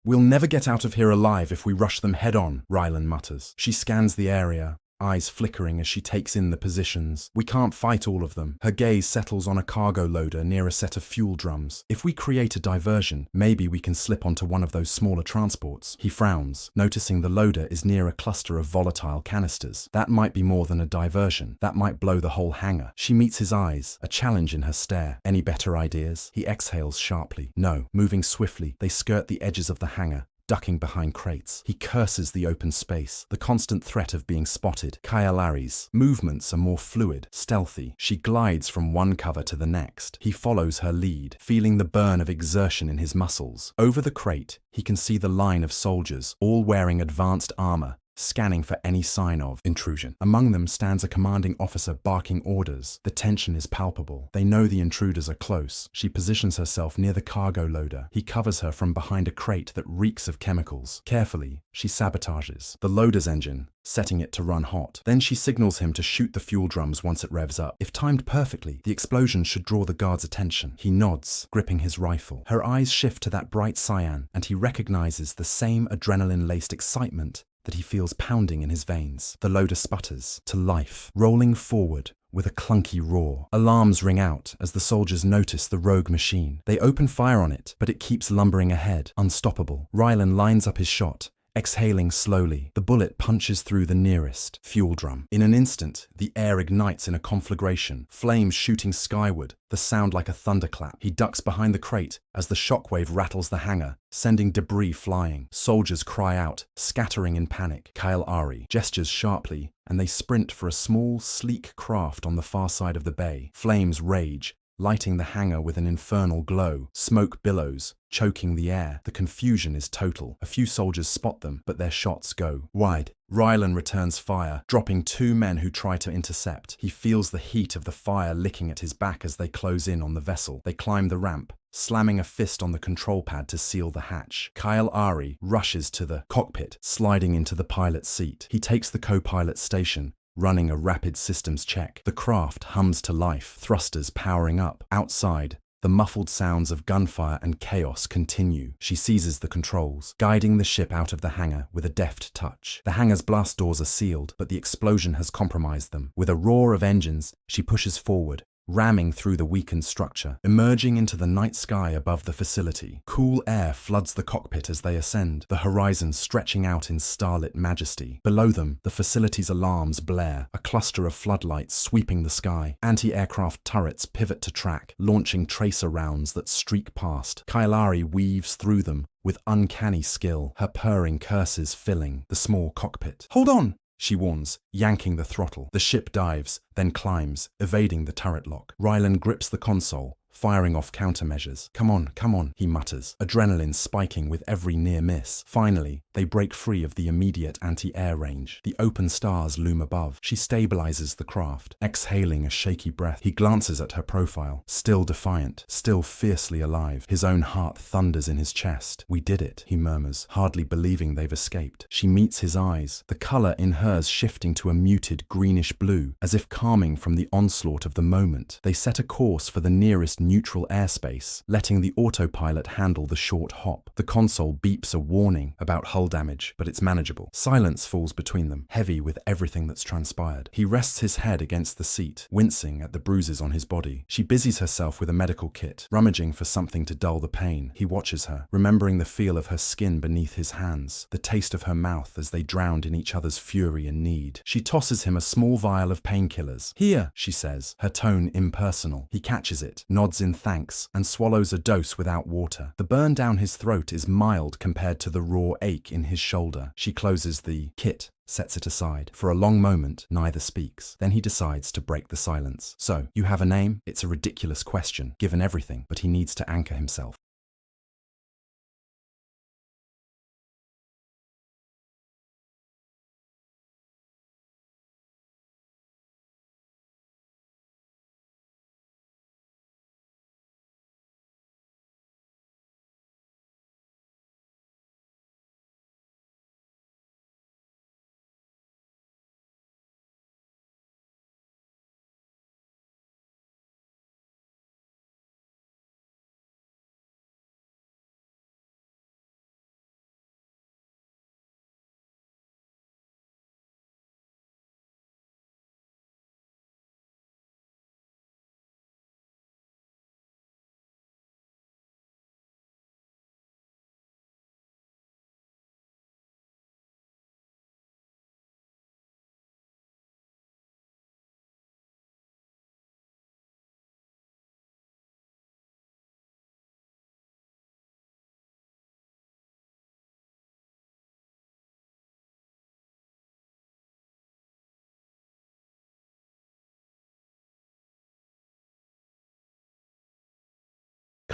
We'll never get out of here alive if we rush them head on, Rylan mutters. She scans the area, eyes flickering as she takes in the positions. We can't fight all of them. Her gaze settles on a cargo loader near a set of fuel drums. If we create a diversion, maybe we can slip onto one of those smaller transports. He frowns, noticing the loader is near a cluster of volatile canisters. That might be more than a diversion. That might blow the whole hangar. She meets his eyes, a challenge in her stare. Any better ideas? He exhales sharply. No. Moving swiftly, they skirt the edges of the hangar, ducking behind crates. He curses the open space, the constant threat of being spotted. Kailari's movements are more fluid, stealthy. She glides from one cover to the next. He follows her lead, feeling the burn of exertion in his muscles. Over the crate, he can see the line of soldiers, all wearing advanced armor, scanning for any sign of intrusion. Among them stands a commanding officer barking orders. The tension is palpable. They know the intruders are close. She positions herself near the cargo loader. He covers her from behind a crate that reeks of chemicals. Carefully, she sabotages the loader's engine, setting it to run hot. Then she signals him to shoot the fuel drums once it revs up. If timed perfectly, the explosion should draw the guard's attention. He nods, gripping his rifle. Her eyes shift to that bright cyan, and he recognizes the same adrenaline-laced excitement that he feels pounding in his veins. The loader sputters to life, rolling forward with a clunky roar. Alarms ring out as the soldiers notice the rogue machine. They open fire on it, but it keeps lumbering ahead, unstoppable. Rylan lines up his shot, exhaling slowly. The bullet punches through the nearest fuel drum. In an instant, the air ignites in a conflagration, flames shooting skyward, the sound like a thunderclap. He ducks behind the crate as the shockwave rattles the hangar, sending debris flying. Soldiers cry out, scattering in panic. Kailari gestures sharply, and they sprint for a small, sleek craft on the far side of the bay. Flames rage, lighting the hangar with an infernal glow. Smoke billows, choking the air. The confusion is total. A few soldiers spot them, but their shots go wide. Rylan returns fire, dropping 2 men who try to intercept. He feels the heat of the fire licking at his back as they close in on the vessel. They climb the ramp, slamming a fist on the control pad to seal the hatch. Kailari rushes to the cockpit, sliding into the pilot's seat. He takes the co-pilot's station, running a rapid systems check. The craft hums to life, thrusters powering up. Outside, the muffled sounds of gunfire and chaos continue. She seizes the controls, guiding the ship out of the hangar with a deft touch. The hangar's blast doors are sealed, but the explosion has compromised them. With a roar of engines, she pushes forward, ramming through the weakened structure, emerging into the night sky above the facility. Cool air floods the cockpit as they ascend, the horizon stretching out in starlit majesty. Below them, the facility's alarms blare, a cluster of floodlights sweeping the sky. Anti-aircraft turrets pivot to track, launching tracer rounds that streak past. Kailari weaves through them with uncanny skill, her purring curses filling the small cockpit. "Hold on!" she warns, yanking the throttle. The ship dives, then climbs, evading the turret lock. Rylan grips the console, firing off countermeasures. Come on, he mutters, adrenaline spiking with every near miss. Finally, they break free of the immediate anti-air range. The open stars loom above. She stabilizes the craft, exhaling a shaky breath. He glances at her profile, still defiant, still fiercely alive. His own heart thunders in his chest. "We did it," he murmurs, hardly believing they've escaped. She meets his eyes, the color in hers shifting to a muted greenish blue, as if calming from the onslaught of the moment. They set a course for the nearest neutral airspace, letting the autopilot handle the short hop. The console beeps a warning about hull damage, but it's manageable. Silence falls between them, heavy with everything that's transpired. He rests his head against the seat, wincing at the bruises on his body. She busies herself with a medical kit, rummaging for something to dull the pain. He watches her, remembering the feel of her skin beneath his hands, the taste of her mouth as they drowned in each other's fury and need. She tosses him a small vial of painkillers. "Here," she says, her tone impersonal. He catches it, nods in thanks, and swallows a dose without water. The burn down his throat is mild compared to the raw ache in his shoulder. She closes the kit, sets it aside. For a long moment, neither speaks. Then he decides to break the silence. "So, you have a name?" It's a ridiculous question, given everything, but he needs to anchor himself.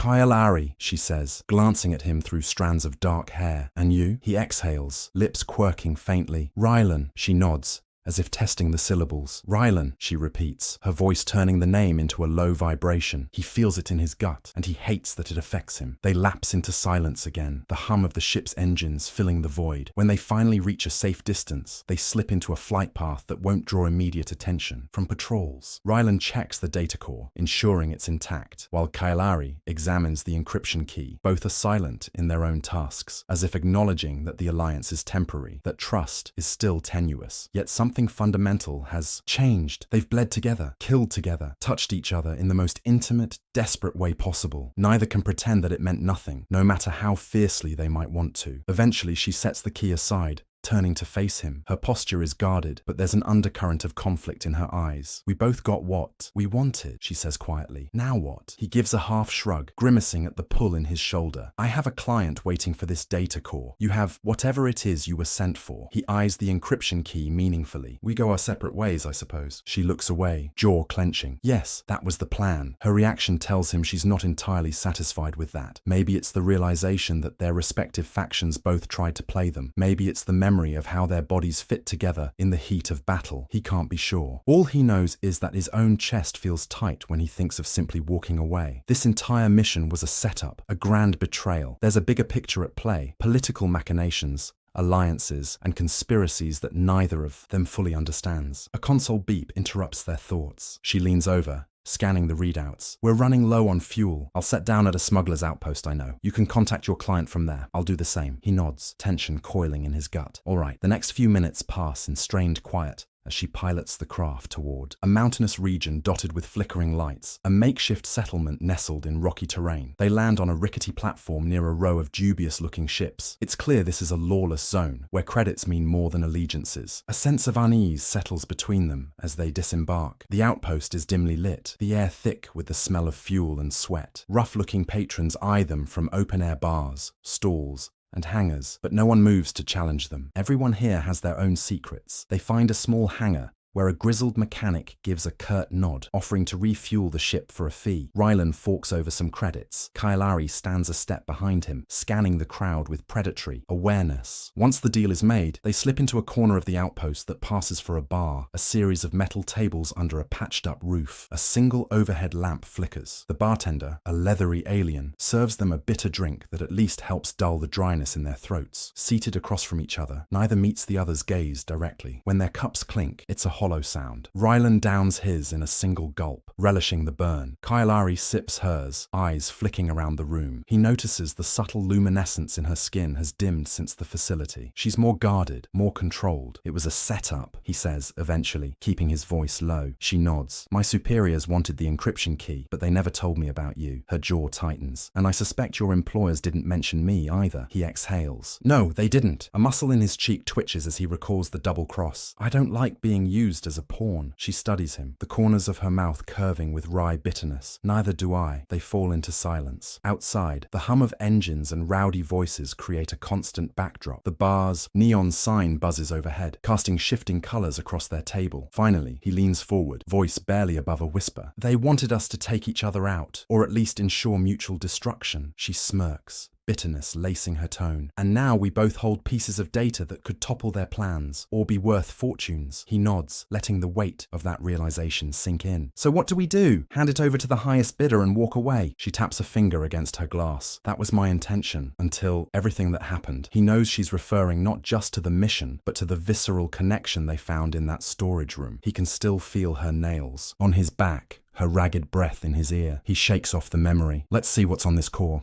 Kyle Ari, she says, glancing at him through strands of dark hair. And you? He exhales, lips quirking faintly. Rylan, she nods, as if testing the syllables. Rylan, she repeats, her voice turning the name into a low vibration. He feels it in his gut, and he hates that it affects him. They lapse into silence again, the hum of the ship's engines filling the void. When they finally reach a safe distance, they slip into a flight path that won't draw immediate attention from patrols. Rylan checks the data core, ensuring it's intact, while Kailari examines the encryption key. Both are silent in their own tasks, as if acknowledging that the alliance is temporary, that trust is still tenuous. Yet something fundamental has changed. They've bled together, killed together, touched each other in the most intimate, desperate way possible. Neither can pretend that it meant nothing, no matter how fiercely they might want to. Eventually, she sets the key aside, turning to face him. Her posture is guarded, but there's an undercurrent of conflict in her eyes. We both got what we wanted, she says quietly. Now what? He gives a half shrug, grimacing at the pull in his shoulder. I have a client waiting for this data core. You have whatever it is you were sent for. He eyes the encryption key meaningfully. We go our separate ways, I suppose. She looks away, jaw clenching. Yes, that was the plan. Her reaction tells him she's not entirely satisfied with that. Maybe it's the realization that their respective factions both tried to play them. Maybe it's the memory of how their bodies fit together in the heat of battle. He can't be sure. All he knows is that his own chest feels tight when he thinks of simply walking away. This entire mission was a setup, a grand betrayal. There's a bigger picture at play, political machinations, alliances, and conspiracies that neither of them fully understands. A console beep interrupts their thoughts. She leans over, scanning the readouts. We're running low on fuel. I'll set down at a smuggler's outpost, I know. You can contact your client from there. I'll do the same. He nods, tension coiling in his gut. All right. The next few minutes pass in strained quiet as she pilots the craft toward a mountainous region dotted with flickering lights, a makeshift settlement nestled in rocky terrain. They land on a rickety platform near a row of dubious-looking ships. It's clear this is a lawless zone, where credits mean more than allegiances. A sense of unease settles between them as they disembark. The outpost is dimly lit, the air thick with the smell of fuel and sweat. Rough-looking patrons eye them from open-air bars, stalls, and hangars, but no one moves to challenge them. Everyone here has their own secrets. They find a small hangar where a grizzled mechanic gives a curt nod, offering to refuel the ship for a fee. Rylan forks over some credits. Kailari stands a step behind him, scanning the crowd with predatory awareness. Once the deal is made, they slip into a corner of the outpost that passes for a bar, a series of metal tables under a patched-up roof. A single overhead lamp flickers. The bartender, a leathery alien, serves them a bitter drink that at least helps dull the dryness in their throats. Seated across from each other, neither meets the other's gaze directly. When their cups clink, it's a hollow sound. Rylan downs his in a single gulp, relishing the burn. Kailari sips hers, eyes flicking around the room. He notices the subtle luminescence in her skin has dimmed since the facility. She's more guarded, more controlled. It was a setup, he says eventually, keeping his voice low. She nods. My superiors wanted the encryption key, but they never told me about you. Her jaw tightens. And I suspect your employers didn't mention me either. He exhales. No, they didn't. A muscle in his cheek twitches as he recalls the double cross. I don't like being used as a pawn. She studies him, the corners of her mouth curving with wry bitterness. Neither do I. They fall into silence. Outside, the hum of engines and rowdy voices create a constant backdrop. The bar's neon sign buzzes overhead, casting shifting colors across their table. Finally, he leans forward, voice barely above a whisper. They wanted us to take each other out, or at least ensure mutual destruction. She smirks, bitterness lacing her tone. And now we both hold pieces of data that could topple their plans, or be worth fortunes. He nods, letting the weight of that realization sink in. So what do we do? Hand it over to the highest bidder and walk away? She taps a finger against her glass. That was my intention, until everything that happened. He knows she's referring not just to the mission, but to the visceral connection they found in that storage room. He can still feel her nails on his back, her ragged breath in his ear. He shakes off the memory. Let's see what's on this core.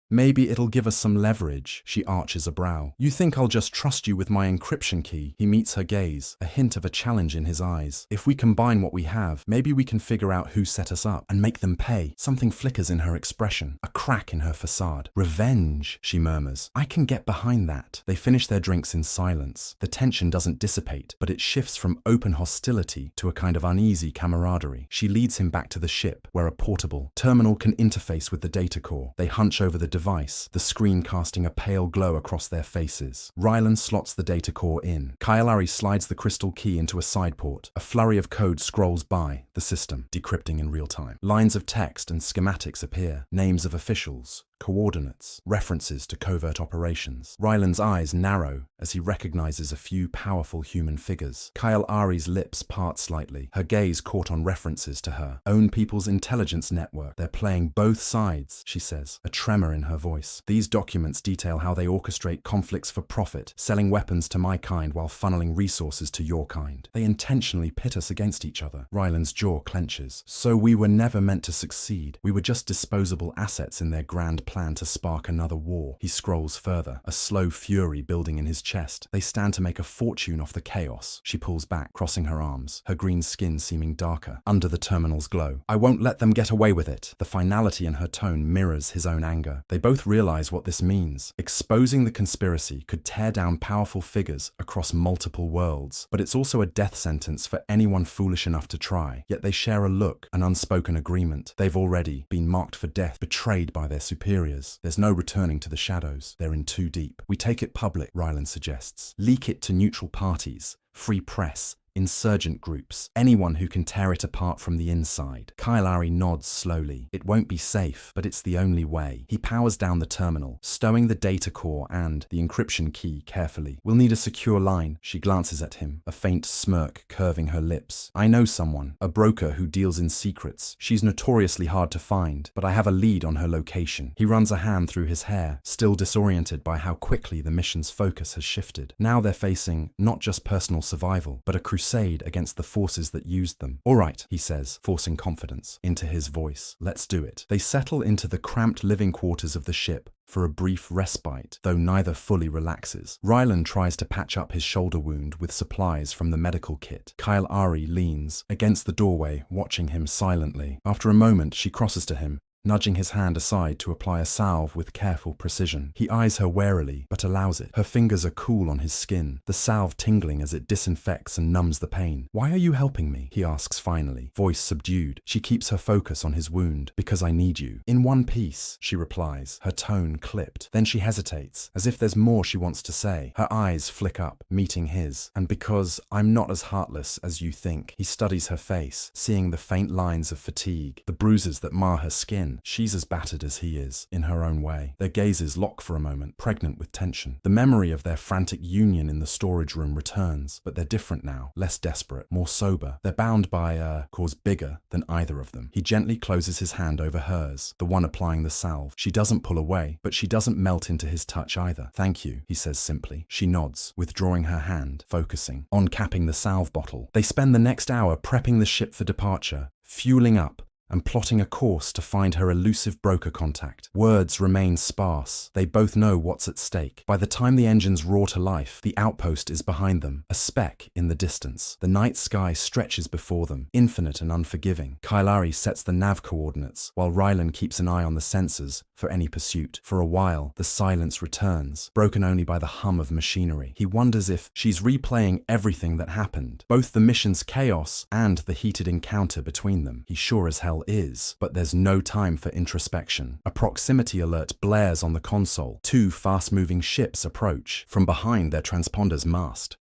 Maybe it'll give us some leverage. She arches a brow. You think I'll just trust you with my encryption key? He meets her gaze, a hint of a challenge in his eyes. If we combine what we have, maybe we can figure out who set us up and make them pay. Something flickers in her expression, a crack in her facade. Revenge, she murmurs. I can get behind that. They finish their drinks in silence. The tension doesn't dissipate, but it shifts from open hostility to a kind of uneasy camaraderie. She leads him back to the ship, where a portable terminal can interface with the data core. They hunch over the device, the screen casting a pale glow across their faces. Rylan slots the data core in. Kailari slides the crystal key into a side port. A flurry of code scrolls by, the system decrypting in real time. Lines of text and schematics appear, names of officials, coordinates, references to covert operations. Rylan's eyes narrow as he recognizes a few powerful human figures. Kailari's lips part slightly, her gaze caught on references to her own people's intelligence network. They're playing both sides, she says, a tremor in her voice. These documents detail how they orchestrate conflicts for profit, selling weapons to my kind while funneling resources to your kind. They intentionally pit us against each other. Rylan's jaw clenches. So we were never meant to succeed. We were just disposable assets in their grand plan to spark another war. He scrolls further, a slow fury building in his chest. They stand to make a fortune off the chaos. She pulls back, crossing her arms, her green skin seeming darker under the terminal's glow. I won't let them get away with it. The finality in her tone mirrors his own anger. They both realize what this means. Exposing the conspiracy could tear down powerful figures across multiple worlds, but it's also a death sentence for anyone foolish enough to try. Yet they share a look, an unspoken agreement. They've already been marked for death, betrayed by their superiors. There's no returning to the shadows. They're in too deep. We take it public, Rylan suggests. Leak it to neutral parties, free press, insurgent groups, anyone who can tear it apart from the inside. Kailari nods slowly. It won't be safe, but it's the only way. He powers down the terminal, stowing the data core and the encryption key carefully. We'll need a secure line. She glances at him, a faint smirk curving her lips. I know someone, a broker who deals in secrets. She's notoriously hard to find, but I have a lead on her location. He runs a hand through his hair, still disoriented by how quickly the mission's focus has shifted. Now they're facing not just personal survival, but a crusade against the forces that used them. All right, he says, forcing confidence into his voice. Let's do it. They settle into the cramped living quarters of the ship for a brief respite, though neither fully relaxes. Rylan tries to patch up his shoulder wound with supplies from the medical kit. Kailari leans against the doorway, watching him silently. After a moment, she crosses to him, nudging his hand aside to apply a salve with careful precision. He eyes her warily, but allows it. Her fingers are cool on his skin, the salve tingling as it disinfects and numbs the pain. Why are you helping me? He asks finally, voice subdued. She keeps her focus on his wound. Because I need you. In one piece, she replies, her tone clipped. Then she hesitates, as if there's more she wants to say. Her eyes flick up, meeting his. And because I'm not as heartless as you think. He studies her face, seeing the faint lines of fatigue, the bruises that mar her skin. She's as battered as he is, in her own way. Their gazes lock for a moment, pregnant with tension. The memory of their frantic union in the storage room returns, but they're different now, less desperate, more sober. They're bound by a cause bigger than either of them. He gently closes his hand over hers, the one applying the salve. She doesn't pull away, but she doesn't melt into his touch either. Thank you, he says simply. She nods, withdrawing her hand, focusing on capping the salve bottle. They spend the next hour prepping the ship for departure, fueling up, and plotting a course to find her elusive broker contact. Words remain sparse. They both know what's at stake. By the time the engines roar to life, the outpost is behind them, a speck in the distance. The night sky stretches before them, infinite and unforgiving. Kailari sets the nav coordinates, while Rylan keeps an eye on the sensors for any pursuit. For a while, the silence returns, broken only by the hum of machinery. He wonders if she's replaying everything that happened, both the mission's chaos and the heated encounter between them. He sure as hell is, but there's no time for introspection. A proximity alert blares on the console. Two fast-moving ships approach from behind their transponder's mast.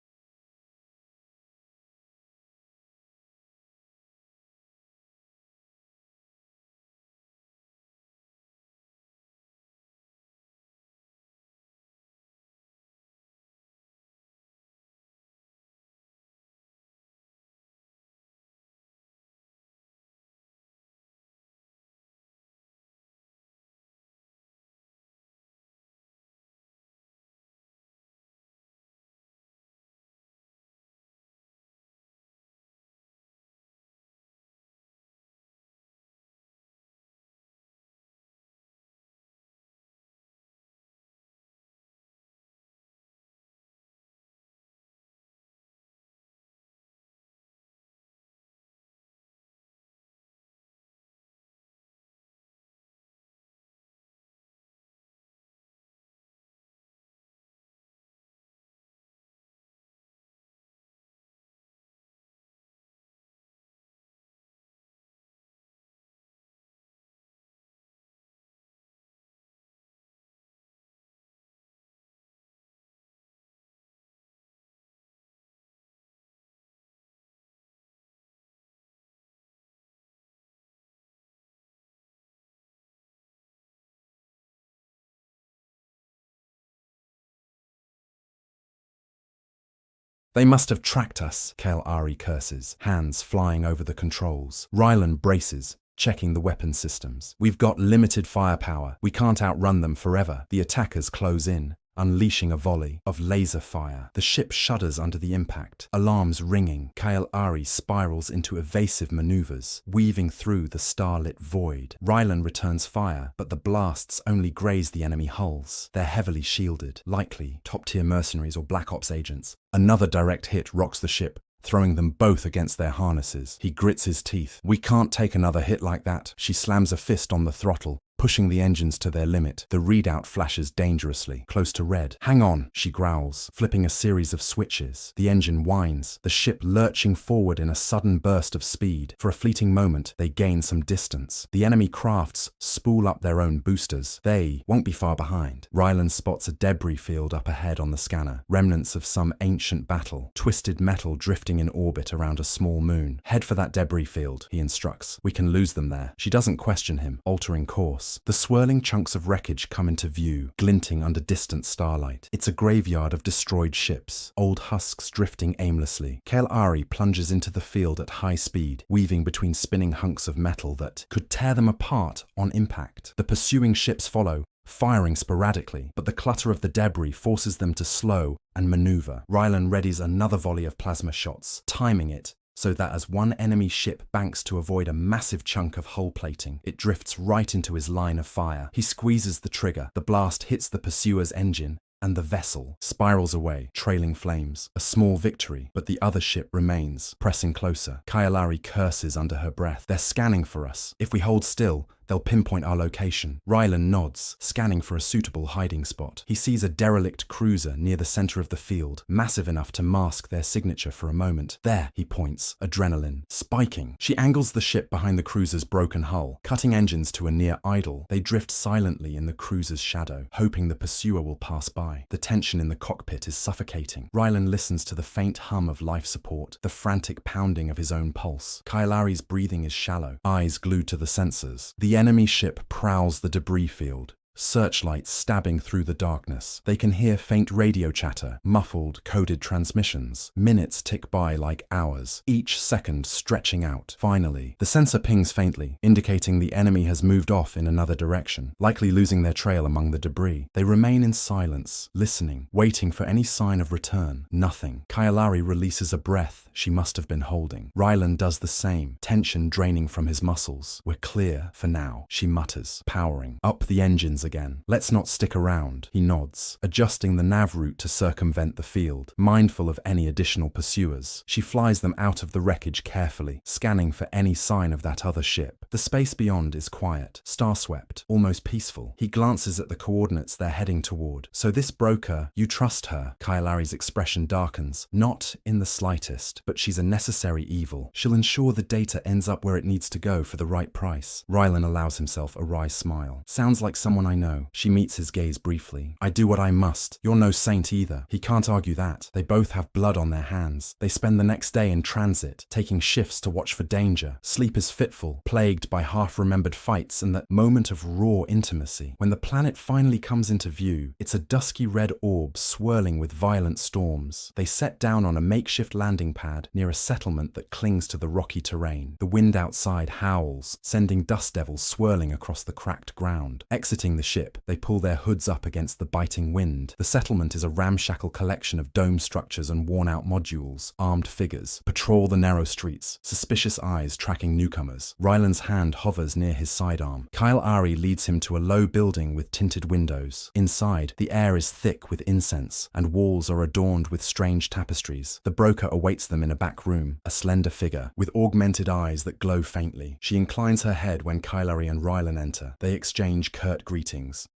They must have tracked us, Kale Ari curses, hands flying over the controls. Rylan braces, checking the weapon systems. We've got limited firepower. We can't outrun them forever. The attackers close in, unleashing a volley of laser fire. The ship shudders under the impact, alarms ringing. Kale Ari spirals into evasive maneuvers, weaving through the starlit void. Rylan returns fire, but the blasts only graze the enemy hulls. They're heavily shielded, likely top-tier mercenaries or Black Ops agents. Another direct hit rocks the ship, throwing them both against their harnesses. He grits his teeth. We can't take another hit like that. She slams a fist on the throttle, pushing the engines to their limit. The readout flashes dangerously, close to red. Hang on, she growls, flipping a series of switches. The engine whines, the ship lurching forward in a sudden burst of speed. For a fleeting moment, they gain some distance. The enemy crafts spool up their own boosters. They won't be far behind. Rylan spots a debris field up ahead on the scanner, remnants of some ancient battle, twisted metal drifting in orbit around a small moon. Head for that debris field, he instructs. We can lose them there. She doesn't question him, altering course. The swirling chunks of wreckage come into view, glinting under distant starlight. It's a graveyard of destroyed ships, old husks drifting aimlessly. Kale Ari plunges into the field at high speed, weaving between spinning hunks of metal that could tear them apart on impact. The pursuing ships follow, firing sporadically, but the clutter of the debris forces them to slow and maneuver. Rylan readies another volley of plasma shots, timing it so that as one enemy ship banks to avoid a massive chunk of hull plating, it drifts right into his line of fire. He squeezes the trigger, the blast hits the pursuer's engine, and the vessel spirals away, trailing flames. A small victory, but the other ship remains, pressing closer. Kale Ari curses under her breath. They're scanning for us. If we hold still, they'll pinpoint our location. Rylan nods, scanning for a suitable hiding spot. He sees a derelict cruiser near the center of the field, massive enough to mask their signature for a moment. There, he points, adrenaline spiking. She angles the ship behind the cruiser's broken hull, cutting engines to a near idle. They drift silently in the cruiser's shadow, hoping the pursuer will pass by. The tension in the cockpit is suffocating. Rylan listens to the faint hum of life support, the frantic pounding of his own pulse. Kale Ari's breathing is shallow, eyes glued to the sensors. The enemy ship prowls the debris field, searchlights stabbing through the darkness. They can hear faint radio chatter, muffled, coded transmissions. Minutes tick by like hours, each second stretching out. Finally, the sensor pings faintly, indicating the enemy has moved off in another direction, likely losing their trail among the debris. They remain in silence, listening, waiting for any sign of return. Nothing. Kale Ari releases a breath she must have been holding. Rylan does the same, tension draining from his muscles. We're clear for now, she mutters, powering up the engines again. Let's not stick around. He nods, adjusting the nav route to circumvent the field, mindful of any additional pursuers. She flies them out of the wreckage carefully, scanning for any sign of that other ship. The space beyond is quiet, star-swept, almost peaceful. He glances at the coordinates they're heading toward. So this broker, you trust her? Kale Ari's expression darkens. Not in the slightest, but she's a necessary evil. She'll ensure the data ends up where it needs to go for the right price. Rylan allows himself a wry smile. Sounds like someone I know. She meets his gaze briefly. I do what I must. You're no saint either. He can't argue that. They both have blood on their hands. They spend the next day in transit, taking shifts to watch for danger. Sleep is fitful, plagued by half-remembered fights and that moment of raw intimacy. When the planet finally comes into view, it's a dusky red orb swirling with violent storms. They set down on a makeshift landing pad near a settlement that clings to the rocky terrain. The wind outside howls, sending dust devils swirling across the cracked ground. Exiting the ship, they pull their hoods up against the biting wind. The settlement is a ramshackle collection of dome structures and worn-out modules. Armed figures patrol the narrow streets, suspicious eyes tracking newcomers. Rylan's hand hovers near his sidearm. Kale Ari leads him to a low building with tinted windows. Inside, the air is thick with incense, and walls are adorned with strange tapestries. The broker awaits them in a back room, a slender figure, with augmented eyes that glow faintly. She inclines her head when Kale Ari and Rylan enter. They exchange curt greetings.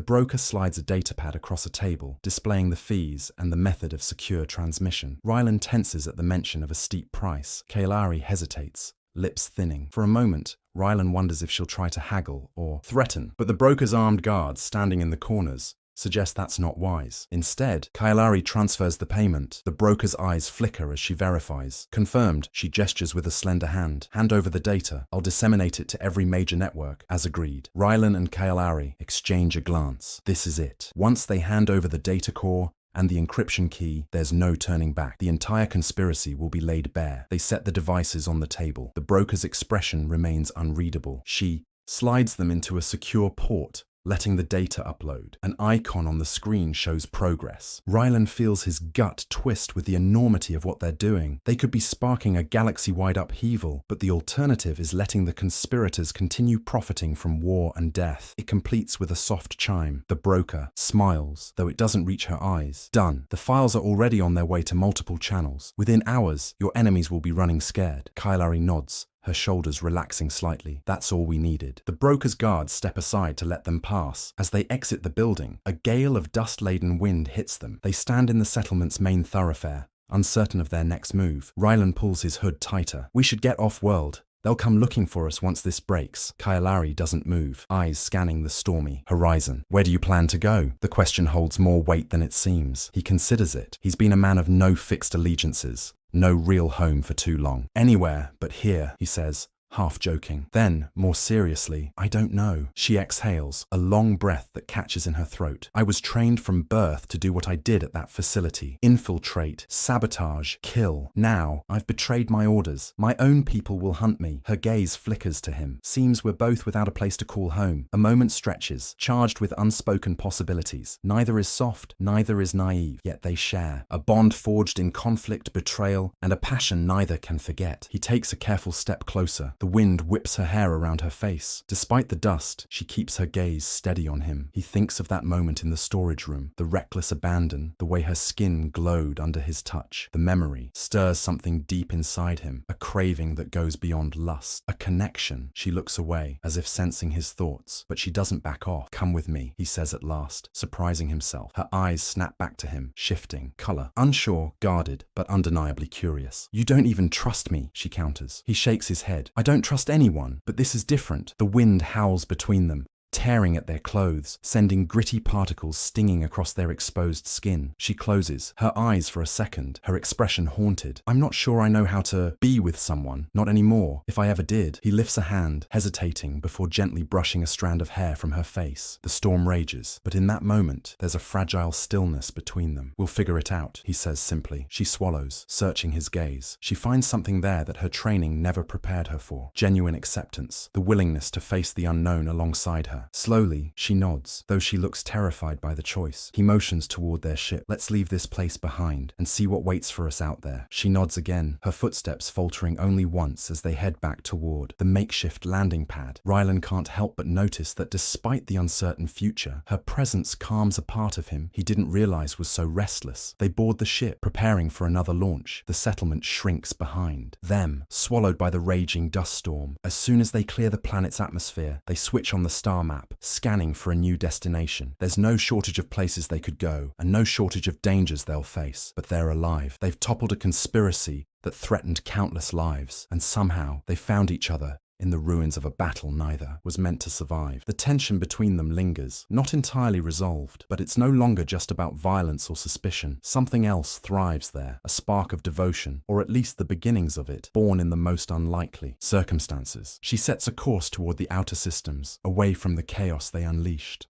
The broker slides a datapad across a table, displaying the fees and the method of secure transmission. Rylan tenses at the mention of a steep price. Kailari hesitates, lips thinning. For a moment, Rylan wonders if she'll try to haggle or threaten, but the broker's armed guards standing in the corners suggest that's not wise. Instead, Kailari transfers the payment. The broker's eyes flicker as she verifies. Confirmed, she gestures with a slender hand. Hand over the data. I'll disseminate it to every major network, as agreed. Rylan and Kailari exchange a glance. This is it. Once they hand over the data core and the encryption key, there's no turning back. The entire conspiracy will be laid bare. They set the devices on the table. The broker's expression remains unreadable. She slides them into a secure port, letting the data upload. An icon on the screen shows progress. Rylan feels his gut twist with the enormity of what they're doing. They could be sparking a galaxy-wide upheaval, but the alternative is letting the conspirators continue profiting from war and death. It completes with a soft chime. The broker smiles, though it doesn't reach her eyes. Done. The files are already on their way to multiple channels. Within hours, your enemies will be running scared. Kailari nods, her shoulders relaxing slightly. That's all we needed. The broker's guards step aside to let them pass. As they exit the building, a gale of dust-laden wind hits them. They stand in the settlement's main thoroughfare, uncertain of their next move. Rylan pulls his hood tighter. We should get off-world. They'll come looking for us once this breaks. Kailari doesn't move, eyes scanning the stormy horizon. Where do you plan to go? The question holds more weight than it seems. He considers it. He's been a man of no fixed allegiances. No real home for too long. Anywhere but here, he says, half joking. Then, more seriously, I don't know. She exhales, a long breath that catches in her throat. I was trained from birth to do what I did at that facility. Infiltrate, sabotage, kill. Now, I've betrayed my orders. My own people will hunt me. Her gaze flickers to him. Seems we're both without a place to call home. A moment stretches, charged with unspoken possibilities. Neither is soft, neither is naive, yet they share. A bond forged in conflict, betrayal, and a passion neither can forget. He takes a careful step closer. The wind whips her hair around her face. Despite the dust, she keeps her gaze steady on him. He thinks of that moment in the storage room, the reckless abandon, the way her skin glowed under his touch. The memory stirs something deep inside him, a craving that goes beyond lust, a connection. She looks away, as if sensing his thoughts, but she doesn't back off. Come with me, he says at last, surprising himself. Her eyes snap back to him, shifting, color, unsure, guarded, but undeniably curious. You don't even trust me, she counters. He shakes his head. I don't trust anyone, but this is different. The wind howls between them, tearing at their clothes, sending gritty particles stinging across their exposed skin. She closes, her eyes for a second, her expression haunted. I'm not sure I know how to be with someone, not anymore. If I ever did. He lifts a hand, hesitating before gently brushing a strand of hair from her face. The storm rages, but in that moment, there's a fragile stillness between them. We'll figure it out, he says simply. She swallows, searching his gaze. She finds something there that her training never prepared her for. Genuine acceptance, the willingness to face the unknown alongside her. Slowly, she nods, though she looks terrified by the choice. He motions toward their ship. Let's leave this place behind and see what waits for us out there. She nods again, her footsteps faltering only once as they head back toward the makeshift landing pad. Rylan can't help but notice that despite the uncertain future, her presence calms a part of him he didn't realize was so restless. They board the ship, preparing for another launch. The settlement shrinks behind them, swallowed by the raging dust storm. As soon as they clear the planet's atmosphere, they switch on the star map, scanning for a new destination. There's no shortage of places they could go, and no shortage of dangers they'll face, but they're alive. They've toppled a conspiracy that threatened countless lives, and somehow they found each other in the ruins of a battle neither was meant to survive. The tension between them lingers, not entirely resolved, but it's no longer just about violence or suspicion. Something else thrives there, a spark of devotion, or at least the beginnings of it, born in the most unlikely circumstances. She sets a course toward the outer systems, away from the chaos they unleashed.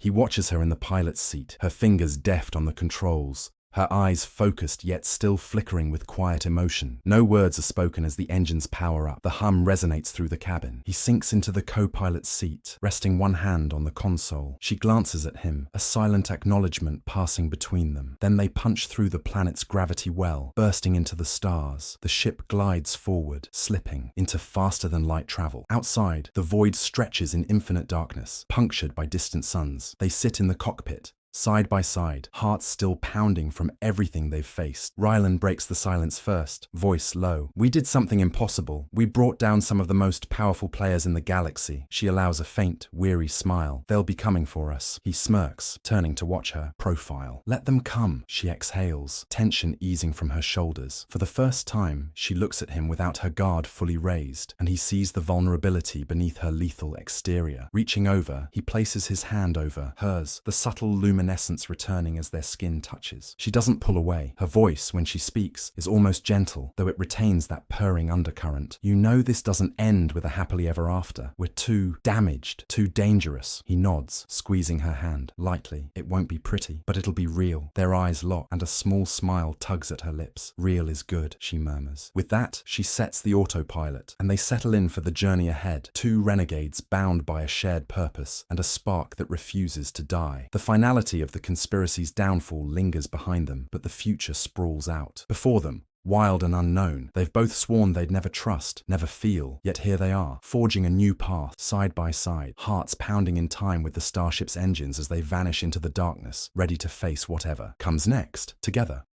He watches her in the pilot's seat, her fingers deft on the controls, her eyes focused yet still flickering with quiet emotion. No words are spoken as the engines power up. The hum resonates through the cabin. He sinks into the co-pilot's seat, resting one hand on the console. She glances at him, a silent acknowledgement passing between them. Then they punch through the planet's gravity well, bursting into the stars. The ship glides forward, slipping into faster-than-light travel. Outside, the void stretches in infinite darkness, punctured by distant suns. They sit in the cockpit, side by side, hearts still pounding from everything they've faced. Rylan breaks the silence first, voice low. "We did something impossible. We brought down some of the most powerful players in the galaxy." She allows a faint, weary smile. "They'll be coming for us." He smirks, turning to watch her. Profile. "Let them come." She exhales, tension easing from her shoulders. For the first time, she looks at him without her guard fully raised, and he sees the vulnerability beneath her lethal exterior. Reaching over, he places his hand over hers, the subtle luminescence returning as their skin touches. She doesn't pull away. Her voice, when she speaks, is almost gentle, though it retains that purring undercurrent. "You know this doesn't end with a happily ever after. We're too damaged, too dangerous." He nods, squeezing her hand, lightly. "It won't be pretty, but it'll be real." Their eyes lock, and a small smile tugs at her lips. "Real is good," she murmurs. With that, she sets the autopilot, and they settle in for the journey ahead. Two renegades bound by a shared purpose, and a spark that refuses to die. The finality of the conspiracy's downfall lingers behind them, but the future sprawls out. Before them, wild and unknown, they've both sworn they'd never trust, never feel, yet here they are, forging a new path, side by side, hearts pounding in time with the starship's engines as they vanish into the darkness, ready to face whatever comes next, together.